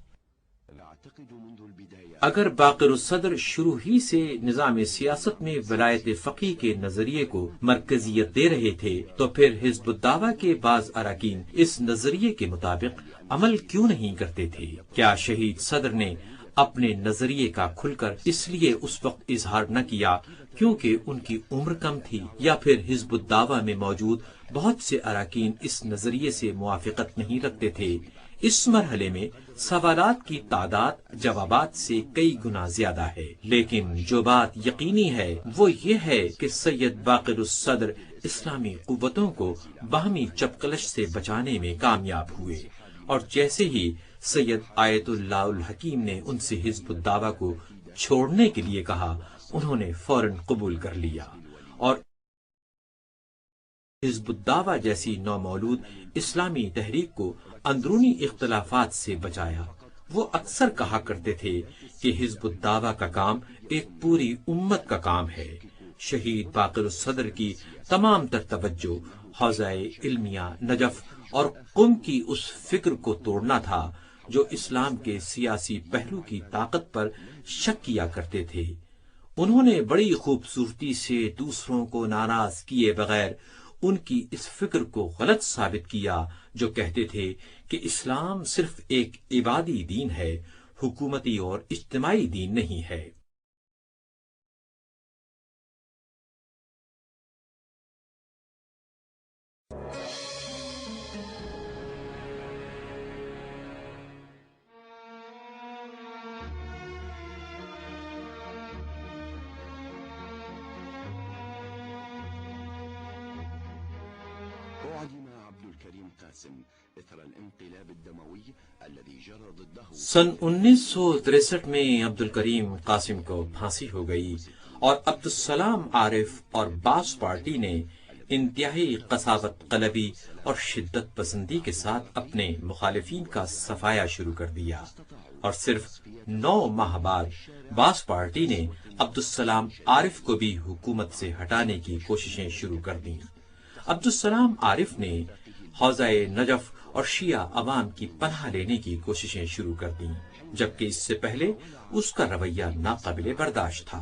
اگر باقر الصدر شروع ہی سے نظام سیاست میں ولایت فقیہ کے نظریے کو مرکزیت دے رہے تھے تو پھر حزب الدعوہ کے بعض اراکین اس نظریے کے مطابق عمل کیوں نہیں کرتے تھے؟ کیا شہید صدر نے اپنے نظریے کا کھل کر اس لیے اس وقت اظہار نہ کیا کیونکہ ان کی عمر کم تھی، یا پھر حزب الدعوہ میں موجود بہت سے اراکین اس نظریے سے موافقت نہیں رکھتے تھے؟ اس مرحلے میں سوالات کی تعداد جوابات سے کئی گنا زیادہ ہے، لیکن جو بات یقینی ہے وہ یہ ہے کہ سید باقر الصدر اسلامی قوتوں کو باہمی چپقلش سے بچانے میں کامیاب ہوئے، اور جیسے ہی سید آیت اللہ الحکیم نے ان سے حزب الدعوہ کو چھوڑنے کے لیے کہا، انہوں نے فوراً قبول کر لیا اور حزب الدعوہ جیسی نومولود اسلامی تحریک کو اندرونی اختلافات سے بچایا۔ وہ اکثر کہا کرتے تھے کہ حزب الدعوہ کا کام ایک پوری امت کا کام ہے۔ شہید باقر الصدر کی تمام تر توجہ حوزہ علمیہ نجف اور قم کی اس فکر کو توڑنا تھا جو اسلام کے سیاسی پہلو کی طاقت پر شک کیا کرتے تھے۔ انہوں نے بڑی خوبصورتی سے دوسروں کو ناراض کیے بغیر ان کی اس فکر کو غلط ثابت کیا جو کہتے تھے کہ اسلام صرف ایک عبادی دین ہے، حکومتی اور اجتماعی دین نہیں ہے۔ سن 1963 میں عبد الکریم قاسم کو پھانسی ہو گئی اور عبدالسلام عارف اور باس پارٹی نے انتہائی قساوت قلبی اور شدت پسندی کے ساتھ اپنے مخالفین کا صفایا شروع کر دیا، اور صرف 9 ماہ بعد باس پارٹی نے عبدالسلام عارف کو بھی حکومت سے ہٹانے کی کوششیں شروع کر دیں۔ عبدالسلام عارف نے حوزہ نجف اور شیعہ عوام کی پناہ لینے کی کوششیں شروع کر دیں، جبکہ اس سے پہلے اس کا رویہ ناقابل برداشت تھا۔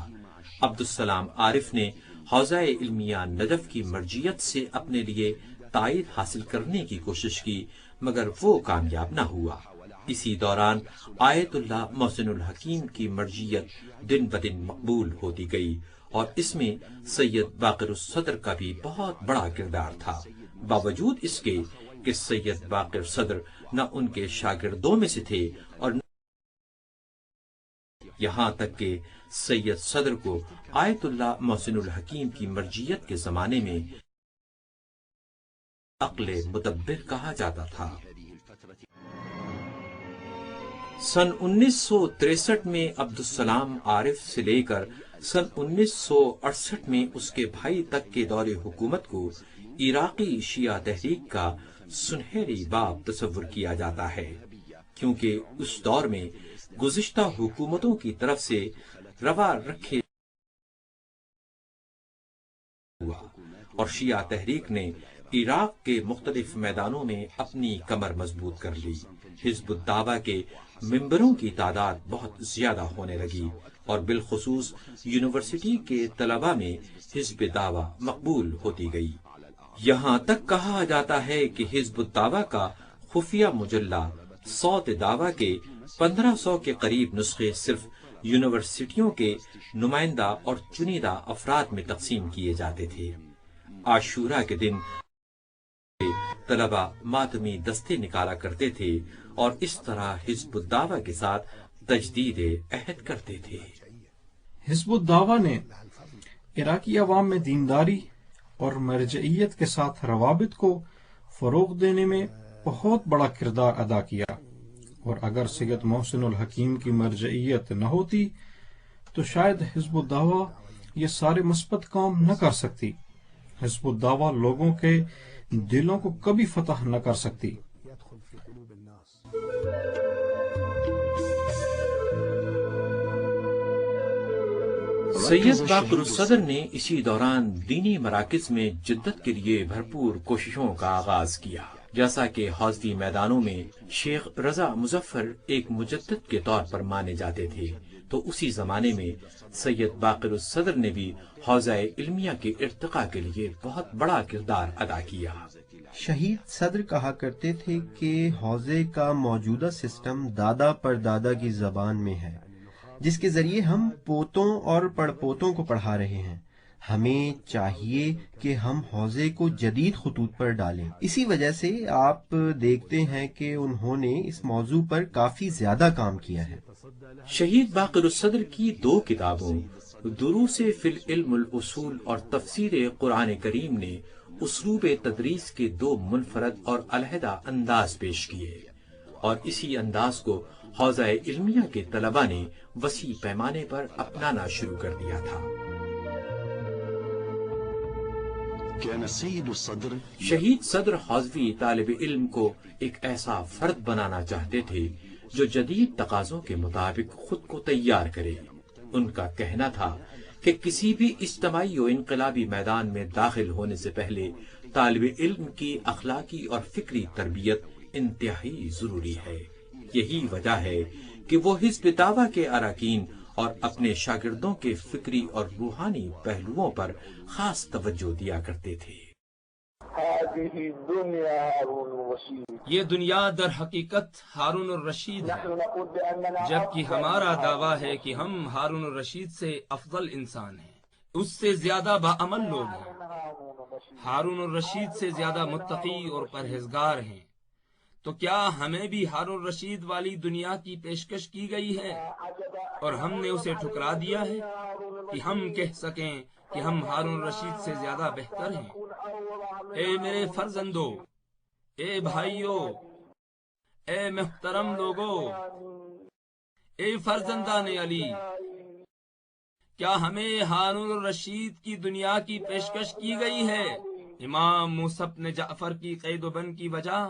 عبدالسلام عارف نے حوزہ علمیہ نجف کی مرجعیت سے اپنے لیے تائید حاصل کرنے کی کوشش کی، مگر وہ کامیاب نہ ہوا۔ اسی دوران آیت اللہ محسن الحکیم کی مرجعیت دن بدن مقبول ہوتی گئی، اور اس میں سید باقر الصدر کا بھی بہت بڑا کردار تھا، باوجود اس کے کہ سید باقر صدر نہ ان کے شاگردوں میں سے تھے اور یہاں تک کہ سید صدر کو آیت اللہ محسن الحکیم کی مرجعیت کے زمانے میں عقل مدبر کہا جاتا تھا۔ سن 1963 میں عبدالسلام عارف سے لے کر سن 1968 میں اس کے بھائی تک کے دور حکومت کو عراقی شیعہ تحریک کا سنہری باب تصور کیا جاتا ہے، کیونکہ اس دور میں گزشتہ حکومتوں کی طرف سے روا رکھے ہوا اور شیعہ تحریک نے عراق کے مختلف میدانوں میں اپنی کمر مضبوط کر لی۔ حزب الدعوہ کے ممبروں کی تعداد بہت زیادہ ہونے لگی اور بالخصوص یونیورسٹی کے طلباء میں حزب دعوہ مقبول ہوتی گئی۔ یہاں تک کہا جاتا ہے کہ حزب الدعوہ کا خفیہ مجلہ صوت دعوہ کے 1500 کے قریب نسخے صرف یونیورسٹیوں کے نمائندہ اور چنیدہ افراد میں تقسیم کیے جاتے تھے۔ عاشورہ کے دن طلباء ماتمی دستے نکالا کرتے تھے اور اس طرح حزب الدعوہ کے ساتھ تجدید عہد کرتے تھے۔ حزب الدعوہ نے عراقی عوام میں دینداری اور مرجعیت کے ساتھ روابط کو فروغ دینے میں بہت بڑا کردار ادا کیا، اور اگر سید محسن الحکیم کی مرجعیت نہ ہوتی تو شاید حزب الدعوہ یہ سارے مثبت کام نہ کر سکتی۔ حزب الدعوہ لوگوں کے دلوں کو کبھی فتح نہ کر سکتی۔ سید باقر الصدر نے اسی دوران دینی مراکز میں جدت کے لیے بھرپور کوششوں کا آغاز کیا۔ جیسا کہ حوزوی میدانوں میں شیخ رضا مظفر ایک مجدد کے طور پر مانے جاتے تھے، تو اسی زمانے میں سید باقر الصدر نے بھی حوزہ علمیہ کے ارتقاء کے لیے بہت بڑا کردار ادا کیا۔ شہید صدر کہا کرتے تھے کہ حوزے کا موجودہ سسٹم دادا پر دادا کی زبان میں ہے، جس کے ذریعے ہم پوتوں اور پڑپوتوں کو پڑھا رہے ہیں۔ ہمیں چاہیے کہ ہم حوزے کو جدید خطوط پر ڈالیں۔ اسی وجہ سے آپ دیکھتے ہیں کہ انہوں نے اس موضوع پر کافی زیادہ کام کیا ہے۔ شہید باقر الصدر کی 2 کتابوں دروس فی العلم الاصول اور تفسیر قرآن کریم نے اسلوب تدریس کے 2 منفرد اور علیحدہ انداز پیش کیے، اور اسی انداز کو حوزہ علمیہ کے طلباء نے وسیع پیمانے پر اپنانا شروع کر دیا تھا۔ شہید صدر حوزوی طالب علم کو ایک ایسا فرد بنانا چاہتے تھے جو جدید تقاضوں کے مطابق خود کو تیار کرے۔ ان کا کہنا تھا کہ کسی بھی اجتماعی و انقلابی میدان میں داخل ہونے سے پہلے طالب علم کی اخلاقی اور فکری تربیت انتہائی ضروری ہے۔ یہی وجہ ہے کہ وہ حزب دعویٰ کے اراکین اور اپنے شاگردوں کے فکری اور روحانی پہلوؤں پر خاص توجہ دیا کرتے تھے۔ یہ دنیا در حقیقت ہارون الرشید ہے، جبکہ ہمارا دعویٰ ہے کہ ہم ہارون الرشید سے افضل انسان ہیں، اس سے زیادہ باعمل لوگ ہیں، ہارون الرشید سے زیادہ متقی اور پرہیزگار ہیں۔ تو کیا ہمیں بھی ہارون الرشید والی دنیا کی پیشکش کی گئی ہے اور ہم نے اسے ٹھکرا دیا ہے کہ ہم کہہ سکیں کہ ہم ہارون الرشید سے زیادہ بہتر ہیں؟ اے میرے فرزندو، اے بھائیو، اے محترم لوگو، اے فرزندان علی، کیا ہمیں ہارون الرشید کی دنیا کی پیشکش کی گئی ہے؟ امام موسیٰ بن جعفر کی قید و بند کی وجہ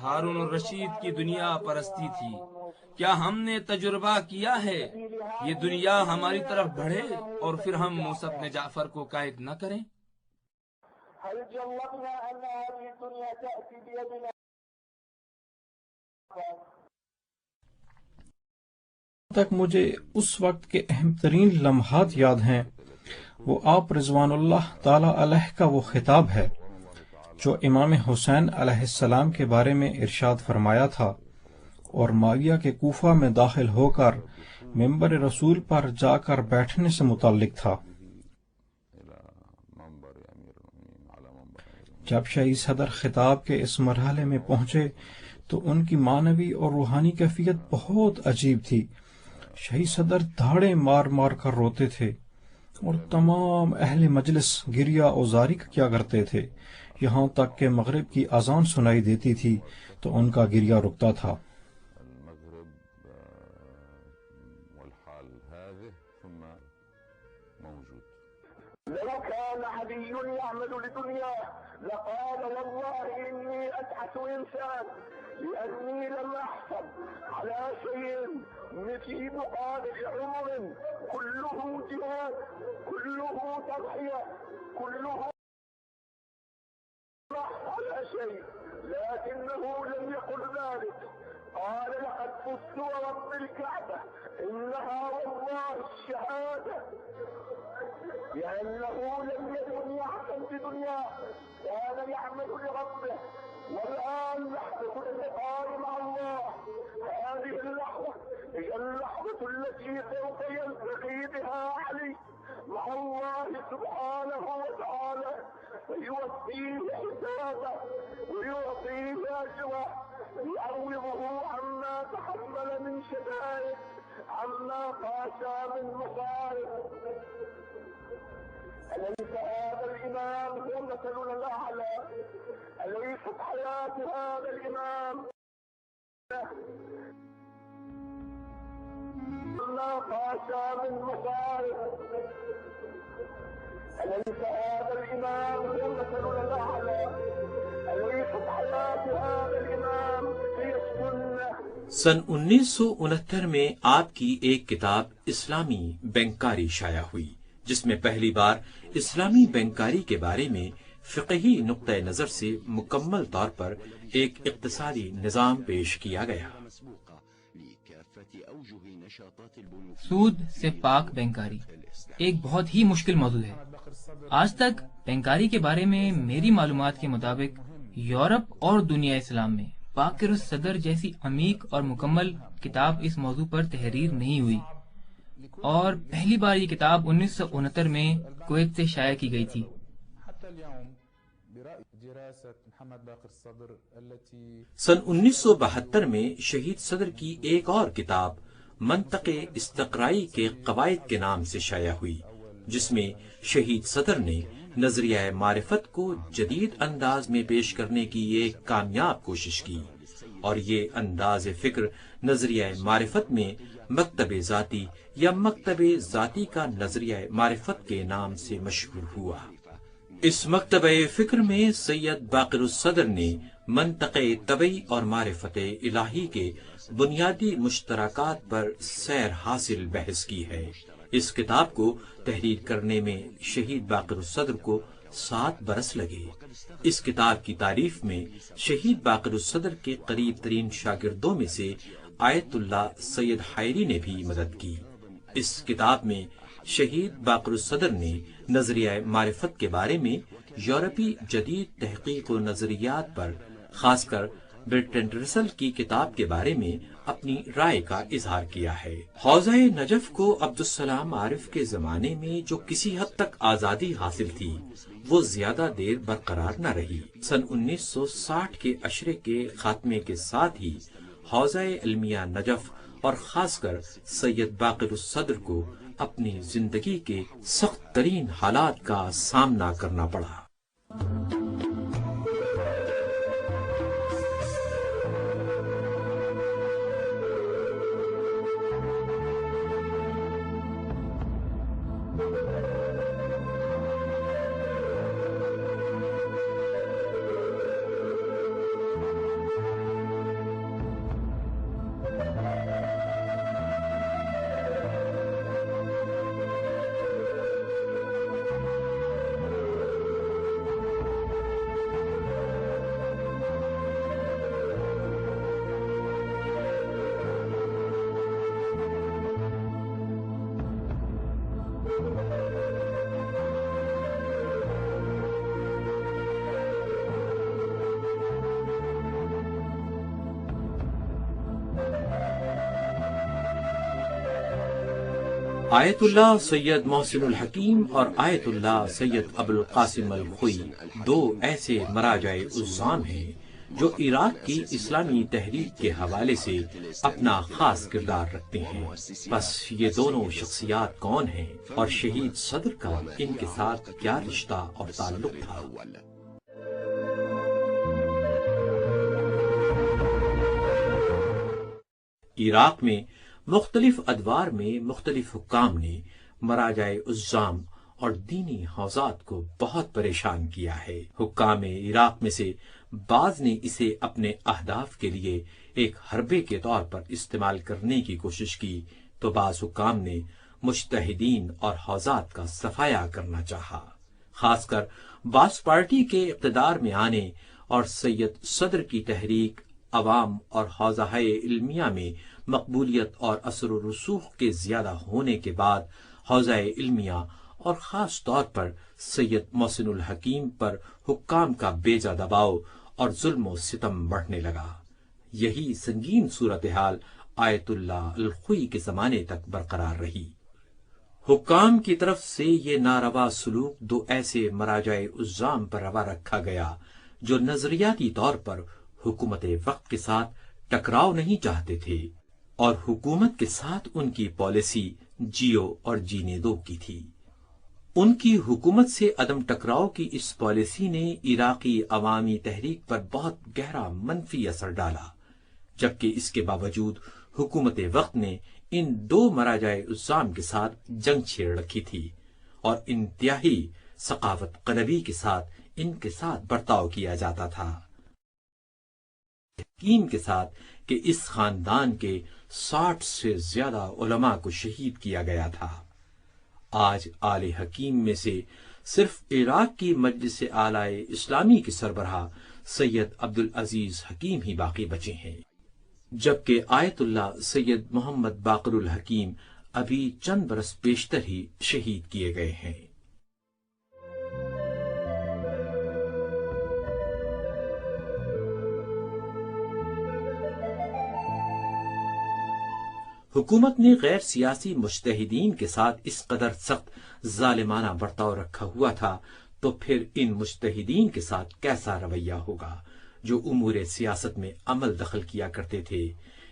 ہارون الرشید کی دنیا پرستی تھی۔ کیا ہم نے تجربہ کیا ہے یہ دنیا ہماری طرف بڑھے اور پھر ہم موسیٰ بن جعفر کو قائد نہ کریں؟ تک مجھے اس وقت کے اہم ترین لمحات یاد ہیں، وہ آپ رضوان اللہ تعالی علیہ کا وہ خطاب ہے جو امام حسین علیہ السلام کے بارے میں ارشاد فرمایا تھا اور معاویہ کے کوفہ میں داخل ہو کر ممبر رسول پر جا کر بیٹھنے سے متعلق تھا۔ جب شہید صدر خطاب کے اس مرحلے میں پہنچے تو ان کی معنوی اور روحانی کیفیت بہت عجیب تھی۔ شہید صدر دھاڑے مار مار کر روتے تھے اور تمام اہل مجلس گریہ اوزاری کیا کرتے تھے، یہاں تک کہ مغرب کی اذان سنائی دیتی تھی تو ان کا گریہ رکتا تھا۔ لقال والله إني أتعس إنسان لأني لم أحصل على شيء في مقابل عمر كله جهاد، كله تضحية، كله على شيء، لكنه لم يقل ذلك. قال لقد فزت ورب الكعبة إنها والله الشهادة، لأنه لم يكن يحكم بدنيا، كان يعمل لربه. والآن لحظة اللقاء مع الله، هذه اللحظة هي اللحظة التي سوف يلتقي بها علي مع الله سبحانه وتعالى، فيوفيه حسابه ويعطيه أجره، يعوضه عما تحمل من شدائد، عما خاشى من مصائب. أليس هذا الإمام هو مثلنا الأعلى؟ أليست حياة هذا الإمام ما خاشى من مصائب؟ أليس هذا الإمام هو مثلنا الأعلى؟ أليست حياة هذا الإمام هي السنة؟ سن 1969 میں آپ کی ایک کتاب اسلامی بینکاری شائع ہوئی، جس میں پہلی بار اسلامی بینکاری کے بارے میں فقہی نقطہ نظر سے مکمل طور پر ایک اقتصادی نظام پیش کیا گیا۔ سود سے پاک بینکاری ایک بہت ہی مشکل موضوع ہے۔ آج تک بینکاری کے بارے میں میری معلومات کے مطابق یورپ اور دنیا اسلام میں باقر الصدر جیسی عمیق اور مکمل کتاب اس موضوع پر تحریر نہیں ہوئی، اور پہلی بار یہ کتاب 1969 میں کویت سے شائع کی گئی تھی۔ سن 1972 میں شہید صدر کی ایک اور کتاب منطق استقرائی کے قواعد کے نام سے شائع ہوئی، جس میں شہید صدر نے نظریہ معرفت کو جدید انداز میں پیش کرنے کی ایک کامیاب کوشش کی، اور یہ انداز فکر نظریہ معرفت میں مکتب ذاتی یا مکتب ذاتی کا نظریہ معرفت کے نام سے مشہور ہوا۔ اس مکتب فکر میں سید باقر الصدر نے منطق طبعی اور معرفت الہی کے بنیادی مشترکات پر سیر حاصل بحث کی ہے۔ اس کتاب کو تحریر کرنے میں شہید باقر الصدر کو 7 برس لگے۔ اس کتاب کی تعریف میں شہید باقر الصدر کے قریب ترین شاگردوں میں سے آیت اللہ سید حائری نے بھی مدد کی۔ اس کتاب میں شہید باقر الصدر نے نظریہ معرفت کے بارے میں یورپی جدید تحقیق و نظریات پر، خاص کر برٹرینڈ رسل کی کتاب کے بارے میں اپنی رائے کا اظہار کیا ہے۔ حوزہ نجف کو عبدالسلام عارف کے زمانے میں جو کسی حد تک آزادی حاصل تھی، وہ زیادہ دیر برقرار نہ رہی۔ سن 1960 کے عشرے کے خاتمے کے ساتھ ہی حوزہ علمیہ نجف اور خاص کر سید باقر الصدر کو اپنی زندگی کے سخت ترین حالات کا سامنا کرنا پڑا۔ آیت اللہ سید محسن الحکیم اور آیت اللہ سید ابو القاسم الخوئی 2 ایسے مراجع الزام ہیں جو عراق کی اسلامی تحریک کے حوالے سے اپنا خاص کردار رکھتے ہیں۔ بس یہ دونوں شخصیات کون ہیں اور شہید صدر کا ان کے ساتھ کیا رشتہ اور تعلق تھا؟ عراق میں مختلف ادوار میں مختلف حکام نے مراجع الزام اور دینی حوزات کو بہت پریشان کیا ہے۔ حکام عراق میں سے بعض نے اسے اپنے اہداف کے لیے ایک حربے کے طور پر استعمال کرنے کی کوشش کی، تو بعض حکام نے مجتہدین اور حوزات کا صفایا کرنا چاہا۔ خاص کر بعض پارٹی کے اقتدار میں آنے اور سید صدر کی تحریک عوام اور حوزہ علمیہ میں مقبولیت اور اثر و رسوخ کے زیادہ ہونے کے بعد حوزہ علمیہ اور خاص طور پر سید محسن الحکیم پر حکام کا بیجا دباؤ اور ظلم و ستم بڑھنے لگا۔ یہی سنگین صورتحال آیت اللہ الخوئی کے زمانے تک برقرار رہی۔ حکام کی طرف سے یہ ناروا سلوک 2 ایسے مراجع الزام پر روا رکھا گیا جو نظریاتی طور پر حکومت وقت کے ساتھ ٹکراؤ نہیں چاہتے تھے، اور حکومت کے ساتھ ان کی پالیسی جیو اور جینے دو کی تھی۔ ان کی حکومت سے عدم ٹکراؤ کی اس پالیسی نے عراقی عوامی تحریک پر بہت گہرا منفی اثر ڈالا، جبکہ اس کے باوجود حکومت وقت نے ان 2 مراجع الزام کے ساتھ جنگ چھیڑ رکھی تھی اور انتہائی ثقافت قلبی کے ساتھ ان کے ساتھ برتاؤ کیا جاتا تھا، یقین کے ساتھ کہ اس خاندان کے 60 سے زیادہ علماء کو شہید کیا گیا تھا۔ آج آل حکیم میں سے صرف عراق کی مجلس اعلی اسلامی کے سربراہ سید عبدالعزیز حکیم ہی باقی بچے ہیں۔ جبکہ آیت اللہ سید محمد باقر الحکیم ابھی چند برس بیشتر ہی شہید کیے گئے ہیں۔ حکومت نے غیر سیاسی مجتہدین کے ساتھ اس قدر سخت ظالمانہ برتاؤ رکھا ہوا تھا، تو پھر ان مجتہدین کے ساتھ کیسا رویہ ہوگا جو امور سیاست میں عمل دخل کیا کرتے تھے۔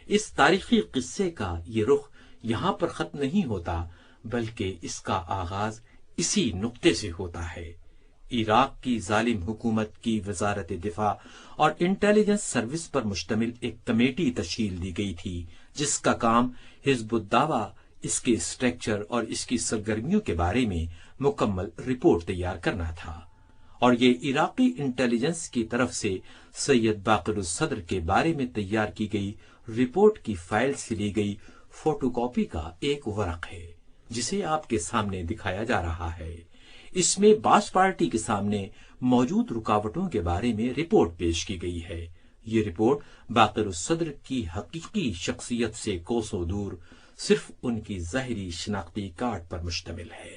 اس تاریخی قصے کا یہ رخ یہاں پر ختم نہیں ہوتا، بلکہ اس کا آغاز اسی نقطے سے ہوتا ہے۔ عراق کی ظالم حکومت کی وزارت دفاع اور انٹیلیجنس سروس پر مشتمل ایک کمیٹی تشکیل دی گئی تھی، جس کا کام حزب الدعوہ، اس کے اسٹرکچر اور اس کی سرگرمیوں کے بارے میں مکمل رپورٹ تیار کرنا تھا، اور یہ عراقی انٹیلیجنس کی طرف سے سید باقر الصدر کے بارے میں تیار کی گئی رپورٹ کی فائل سے لی گئی فوٹو کاپی کا ایک ورق ہے، جسے آپ کے سامنے دکھایا جا رہا ہے۔ اس میں باس پارٹی کے سامنے موجود رکاوٹوں کے بارے میں رپورٹ پیش کی گئی ہے۔ یہ رپورٹ باقر الصدر کی حقیقی شخصیت سے کوسوں دور صرف ان کی ظاہری شناختی کارڈ پر مشتمل ہے۔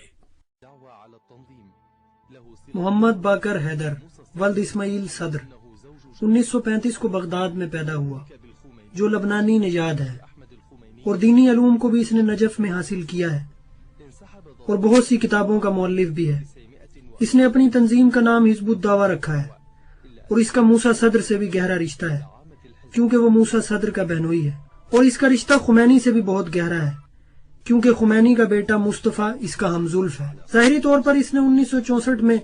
محمد باقر حیدر ولد اسماعیل صدر 1935 کو بغداد میں پیدا ہوا، جو لبنانی نژاد ہے، اور دینی علوم کو بھی اس نے نجف میں حاصل کیا ہے، اور بہت سی کتابوں کا مؤلف بھی ہے۔ اس نے اپنی تنظیم کا نام حزب الدعوہ رکھا ہے، اور اس کا موسیٰ صدر سے بھی گہرا رشتہ ہے، کیونکہ وہ موسیٰ صدر کا بہنوئی ہے، اور اس کا رشتہ خمینی سے بھی بہت گہرا ہے، کیونکہ خمینی کا بیٹا مصطفیٰ اس کا ہمزلف ہے۔ ظاہری طور پر اس نے 1964 میں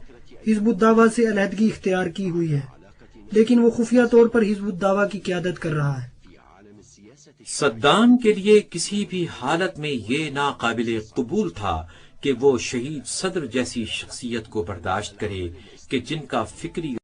حزب الدعوہ سے علیحدگی اختیار کی ہوئی ہے، لیکن وہ خفیہ طور پر حزب الدعوہ کی قیادت کر رہا ہے۔ صدام کے لیے کسی بھی حالت میں یہ ناقابل قبول تھا کہ وہ شہید صدر جیسی شخصیت کو برداشت کرے کہ جن کا فکری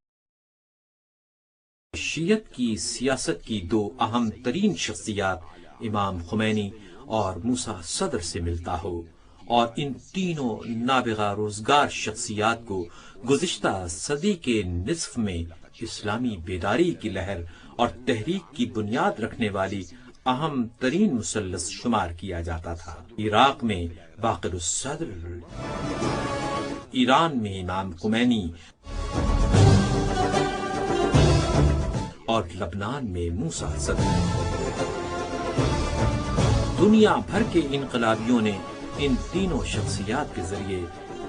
شیعت کی سیاست کی دو اہم ترین شخصیات امام خمینی اور موسیٰ صدر سے ملتا ہو، اور ان تینوں نابغہ روزگار شخصیات کو گزشتہ صدی کے نصف میں اسلامی بیداری کی لہر اور تحریک کی بنیاد رکھنے والی اہم ترین مثلث شمار کیا جاتا تھا۔ عراق میں باقر الصدر، ایران میں امام خمینی، اور لبنان میں موسیٰ صدر۔ دنیا بھر کے انقلابیوں نے ان تینوں شخصیات کے ذریعے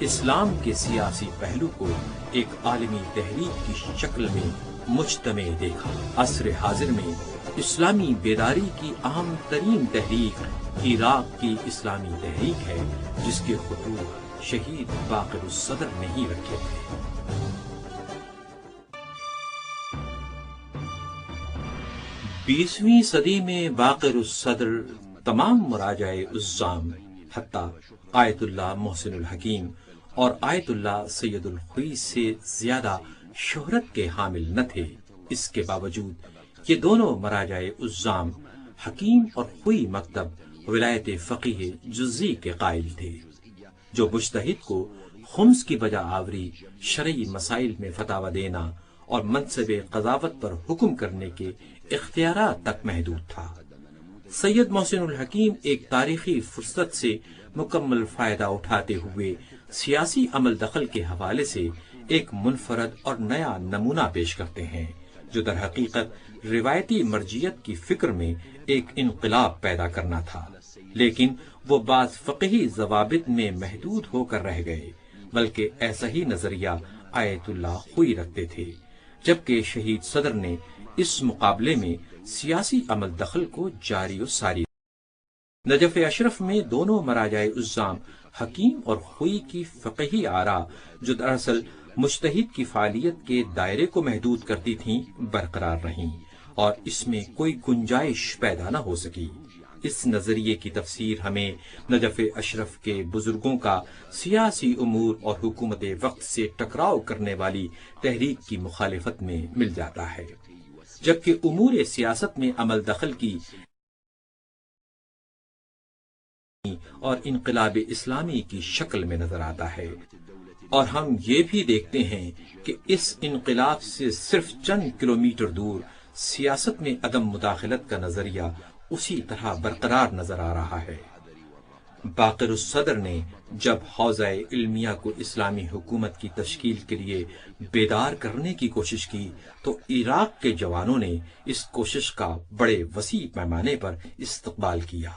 اسلام کے سیاسی پہلو کو ایک عالمی تحریک کی شکل میں مجتمع دیکھا۔ عصر حاضر میں اسلامی بیداری کی اہم ترین تحریک عراق کی اسلامی تحریک ہے، جس کے خطوط شہید باقر الصدر نے ہی رکھے تھے۔ 20ویں صدی میں باقر الصدر تمام مراجع عظام حتیٰ آیت اللہ محسن الحکیم اور آیت اللہ سید الخوئی سے زیادہ شہرت کے حامل نہ تھے۔ اس کے باوجود یہ دونوں مراجع عظام حکیم اور خوئی مکتب ولایت فقیہ جزی کے قائل تھے، جو مجتہد کو خمس کی بجا آوری، شرعی مسائل میں فتاوی دینا اور منصب قضاوت پر حکم کرنے کے اختیارات تک محدود تھا۔ سید محسن الحکیم ایک تاریخی فرصت سے مکمل فائدہ اٹھاتے ہوئے سیاسی عمل دخل کے حوالے سے ایک منفرد اور نیا نمونہ پیش کرتے ہیں، جو در حقیقت روایتی مرجعیت کی فکر میں ایک انقلاب پیدا کرنا تھا، لیکن وہ بعض فقہی ضوابط میں محدود ہو کر رہ گئے، بلکہ ایسا ہی نظریہ آیت اللہ خوئی رکھتے تھے، جبکہ شہید صدر نے اس مقابلے میں سیاسی عمل دخل کو جاری و ساری۔ نجف اشرف میں دونوں مراجع عظام حکیم اور خوئی کی فقہی آراء، جو دراصل مجتہد کی فعالیت کے دائرے کو محدود کرتی تھیں، برقرار رہیں اور اس میں کوئی گنجائش پیدا نہ ہو سکی۔ اس نظریے کی تفسیر ہمیں نجف اشرف کے بزرگوں کا سیاسی امور اور حکومت وقت سے ٹکراؤ کرنے والی تحریک کی مخالفت میں مل جاتا ہے، جبکہ امور سیاست میں عمل دخل کی اور انقلاب اسلامی کی شکل میں نظر آتا ہے، اور ہم یہ بھی دیکھتے ہیں کہ اس انقلاب سے صرف چند کلومیٹر دور سیاست میں عدم مداخلت کا نظریہ اسی طرح برقرار نظر آ رہا ہے۔ باقر الصدر نے جب حوزہ علمیہ کو اسلامی حکومت کی تشکیل کے لیے بیدار کرنے کی کوشش کی تو عراق کے جوانوں نے اس کوشش کا بڑے وسیع پیمانے پر استقبال کیا،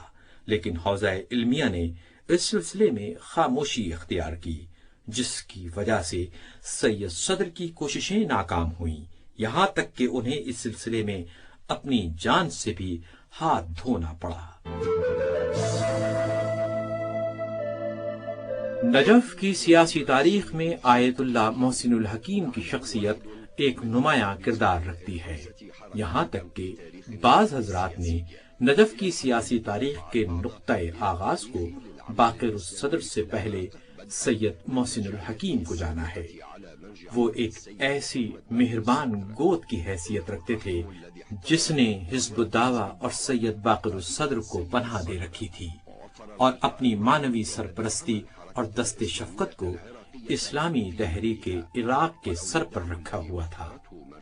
لیکن حوزہ علمیہ نے اس سلسلے میں خاموشی اختیار کی، جس کی وجہ سے سید صدر کی کوششیں ناکام ہوئیں، یہاں تک کہ انہیں اس سلسلے میں اپنی جان سے بھی ہاتھ دھونا پڑا۔ نجف کی سیاسی تاریخ میں آیت اللہ محسن الحکیم کی شخصیت ایک نمایاں کردار رکھتی ہے، یہاں تک کہ بعض حضرات نے نجف کی سیاسی تاریخ کے نقطۂ آغاز کو باقر الصدر سے پہلے سید محسن الحکیم کو جانا ہے۔ وہ ایک ایسی مہربان گود کی حیثیت رکھتے تھے جس نے حزب الدعوہ اور سید باقر الصدر کو پناہ دے رکھی تھی اور اپنی معنوی سرپرستی اور دست شفقت کو اسلامی تحریک عراق کے سر پر رکھا ہوا تھا۔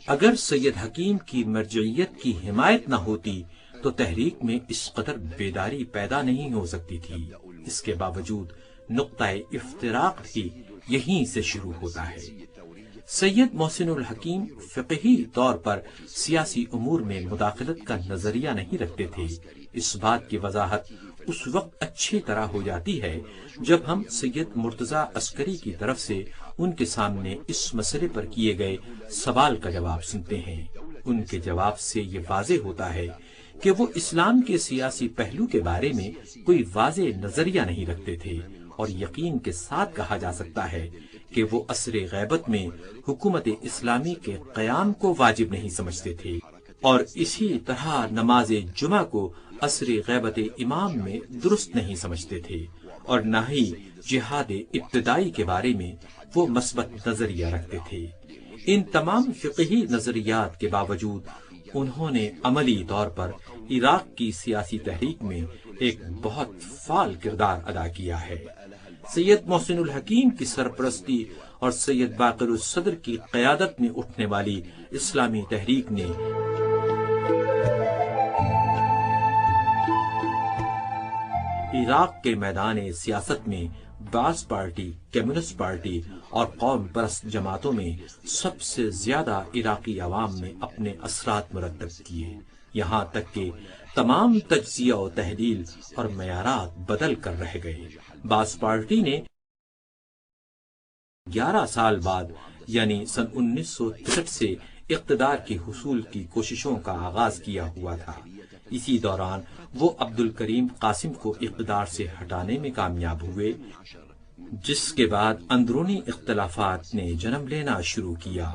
اگر سید حکیم کی مرجعیت کی حمایت نہ ہوتی تو تحریک میں اس قدر بیداری پیدا نہیں ہو سکتی تھی۔ اس کے باوجود نقطۂ افتراق بھی یہیں سے شروع ہوتا ہے۔ سید محسن الحکیم فقہی طور پر سیاسی امور میں مداخلت کا نظریہ نہیں رکھتے تھے۔ اس بات کی وضاحت اس وقت اچھی طرح ہو جاتی ہے جب ہم سید مرتضی عسکری کی طرف سے ان کے سامنے اس مسئلے پر کیے گئے سوال کا جواب سنتے ہیں۔ ان کے جواب سے یہ واضح ہوتا ہے کہ وہ اسلام کے سیاسی پہلو کے بارے میں کوئی واضح نظریہ نہیں رکھتے تھے، اور یقین کے ساتھ کہا جا سکتا ہے کہ وہ عصر غیبت میں حکومت اسلامی کے قیام کو واجب نہیں سمجھتے تھے، اور اسی طرح نماز جمعہ کو عصر غیبت امام میں درست نہیں سمجھتے تھے، اور نہ ہی جہاد ابتدائی کے بارے میں وہ مثبت نظریہ رکھتے تھے۔ ان تمام فقہی نظریات کے باوجود انہوں نے عملی طور پر عراق کی سیاسی تحریک میں ایک بہت فعال کردار ادا کیا ہے۔ سید محسن الحکیم کی سرپرستی اور سید باقر الصدر کی قیادت میں اٹھنے والی اسلامی تحریک نے عراق کے میدان سیاست میں باس پارٹی، کمیونسٹ پارٹی اور قوم پرست جماعتوں میں سب سے زیادہ عراقی عوام میں اپنے اثرات مرتب کیے، یہاں تک کہ تمام تجزیہ و تحلیل اور معیارات بدل کر رہ گئے۔ باس پارٹی نے 11 سال بعد یعنی سن 1963 سے اقتدار کے حصول کی کوششوں کا آغاز کیا ہوا تھا۔ اسی دوران وہ عبد الکریم قاسم کو اقتدار سے ہٹانے میں کامیاب ہوئے، جس کے بعد اندرونی اختلافات نے جنم لینا شروع کیا،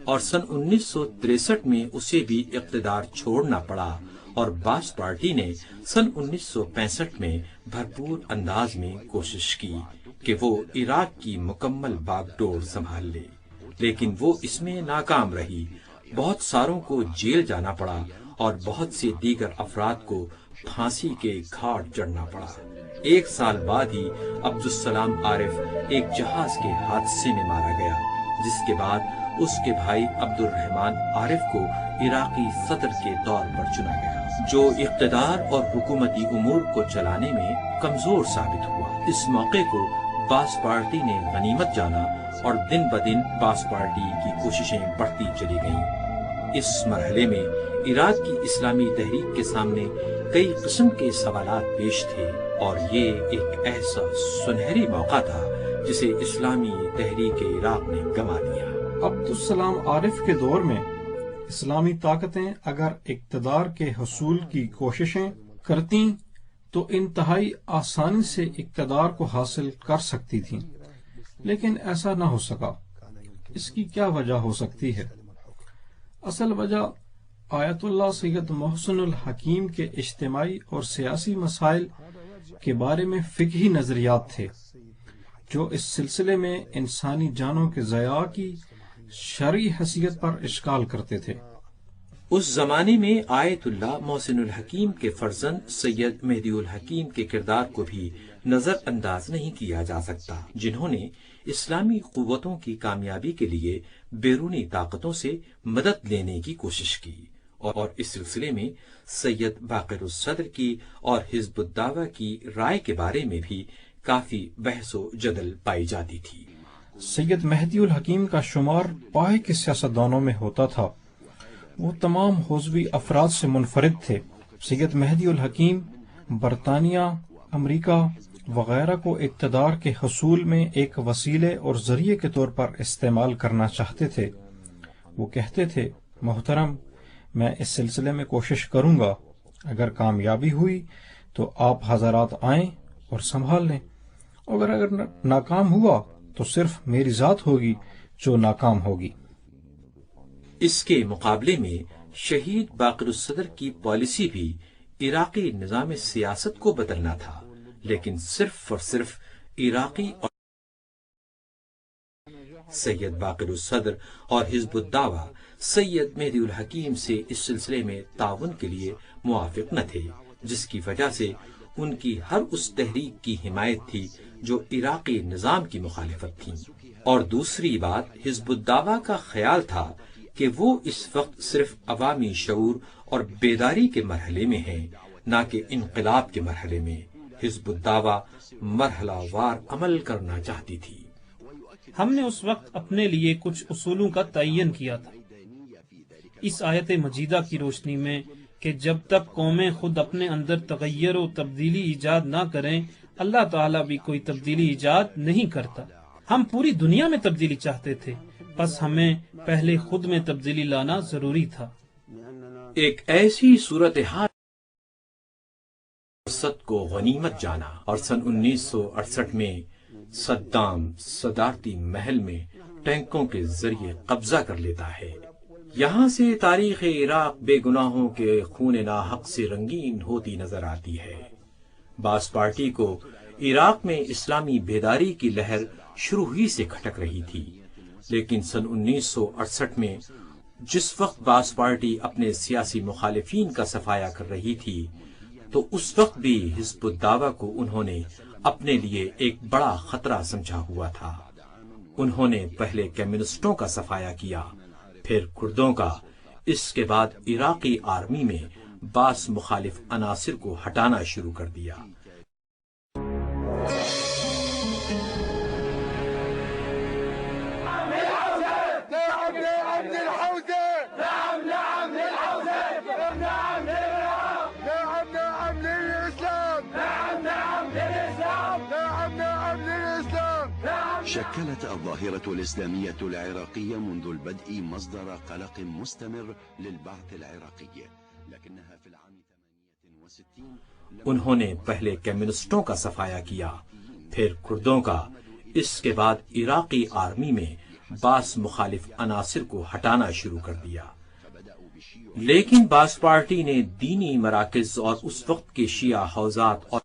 اور سن 1963 میں اسے بھی اقتدار چھوڑنا پڑا، اور باس پارٹی نے سن 1965 میں بھرپور انداز میں کوشش کی کہ وہ عراق کی مکمل باغ ڈور سنبھال لے، لیکن وہ اس میں ناکام رہی۔ بہت ساروں کو جیل جانا پڑا اور بہت سے دیگر افراد کو پھانسی کے گھاٹ چڑھنا پڑا۔ 1 سال بعد ہی عبدالسلام عارف ایک جہاز کے حادثے میں مارا گیا، جس کے بعد اس کے بھائی عبد الرحمان عارف کو عراقی صدر کے طور پر چنا گیا، جو اقتدار اور حکومتی امور کو چلانے میں کمزور ثابت ہوا۔ اس موقع کو باس پارٹی نے غنیمت جانا اور دن بدن باس پارٹی کی کوششیں بڑھتی چلی گئیں۔ اس مرحلے میں عراق کی اسلامی تحریک کے سامنے کئی قسم کے سوالات پیش تھے، اور یہ ایک ایسا سنہری موقع تھا جسے اسلامی تحریک عراق نے گنوا دیا۔ عبدالسلام عارف کے دور میں اسلامی طاقتیں اگر اقتدار کے حصول کی کوششیں کرتیں تو انتہائی آسانی سے اقتدار کو حاصل کر سکتی تھیں، لیکن ایسا نہ ہو سکا۔ اس کی کیا وجہ ہو سکتی ہے؟ اصل وجہ آیت اللہ سید محسن الحکیم کے اجتماعی اور سیاسی مسائل کے بارے میں فقہی نظریات تھے، جو اس سلسلے میں انسانی جانوں کے ضیاع کی شرعی حیثیت پر اشکال کرتے تھے۔ اس زمانے میں آیت اللہ محسن الحکیم کے فرزند سید مہدی الحکیم کے کردار کو بھی نظر انداز نہیں کیا جا سکتا، جنہوں نے اسلامی قوتوں کی کامیابی کے لیے بیرونی طاقتوں سے مدد لینے کی کوشش کی۔ اور اس سلسلے میں سید باقر الصدر کی اور حزب الدعوہ کی رائے کے بارے میں بھی کافی بحث و جدل پائی جاتی تھی۔ سید مہدی الحکیم کا شمار پائے کے سیاستدانوں میں ہوتا تھا۔ وہ تمام حزبی افراد سے منفرد تھے۔ سید مہدی الحکیم برطانیہ، امریکہ وغیرہ کو اقتدار کے حصول میں ایک وسیلے اور ذریعے کے طور پر استعمال کرنا چاہتے تھے۔ وہ کہتے تھے، محترم، میں اس سلسلے میں کوشش کروں گا، اگر کامیابی ہوئی تو آپ حضرات آئیں اور سنبھال لیں، اگر ناکام ہوا تو صرف میری ذات ہوگی جو ناکام ہوگی۔ اس کے مقابلے میں شہید باقر الصدر کی پالیسی بھی عراقی نظام سیاست کو بدلنا تھا، لیکن صرف اور صرف عراقی اور سید باقر الصدر اور حزب الدعوہ سید مہدی الحکیم سے اس سلسلے میں تعاون کے لیے موافق نہ تھے، جس کی وجہ سے ان کی ہر اس تحریک کی حمایت تھی جو عراقی نظام کی مخالفت تھی۔ اور دوسری بات، حزب الدعوہ کا خیال تھا کہ وہ اس وقت صرف عوامی شعور اور بیداری کے مرحلے میں ہیں، نہ کہ انقلاب کے مرحلے میں۔ حزب الدعوہ مرحلہ وار عمل کرنا چاہتی تھی۔ ہم نے اس وقت اپنے لیے کچھ اصولوں کا تعین کیا تھا، اس آیت مجیدہ کی روشنی میں کہ جب تک قومیں خود اپنے اندر تغیر و تبدیلی ایجاد نہ کریں، اللہ تعالیٰ بھی کوئی تبدیلی ایجاد نہیں کرتا۔ ہم پوری دنیا میں تبدیلی چاہتے تھے، بس ہمیں پہلے خود میں تبدیلی لانا ضروری تھا۔ ایک ایسی صورتحال کو غنیمت جانا اور سن 1968 میں صدام صدارتی محل میں ٹینکوں کے ذریعے قبضہ کر لیتا ہے۔ یہاں سے تاریخ عراق بے گناہوں کے خون ناحق سے رنگین ہوتی نظر آتی ہے۔ باس پارٹی کو عراق میں اسلامی بیداری کی لہر شروع ہی سے کھٹک رہی تھی، لیکن سن 1968 میں جس وقت باس پارٹی اپنے سیاسی مخالفین کا صفایا کر رہی تھی، تو اس وقت بھی حزب الدعوہ کو انہوں نے اپنے لیے ایک بڑا خطرہ سمجھا ہوا تھا۔ انہوں نے پہلے کمیونسٹوں کا صفایا کیا، پھر کردوں کا، اس کے بعد عراقی آرمی میں بعض مخالف عناصر کو ہٹانا شروع کر دیا۔ شكلت الظاهرة الإسلامية العراقية منذ البدء مصدر قلق مستمر للبعث العراقي، لكنها في العام 68 انہوں نے پہلے کمیونسٹوں کا صفایا کیا، پھر کردوں کا، اس کے بعد عراقی آرمی میں بعض مخالف عناصر کو ہٹانا شروع کر دیا۔ لیکن باس پارٹی نے دینی مراکز اور اس وقت کے شیعہ حوزات اور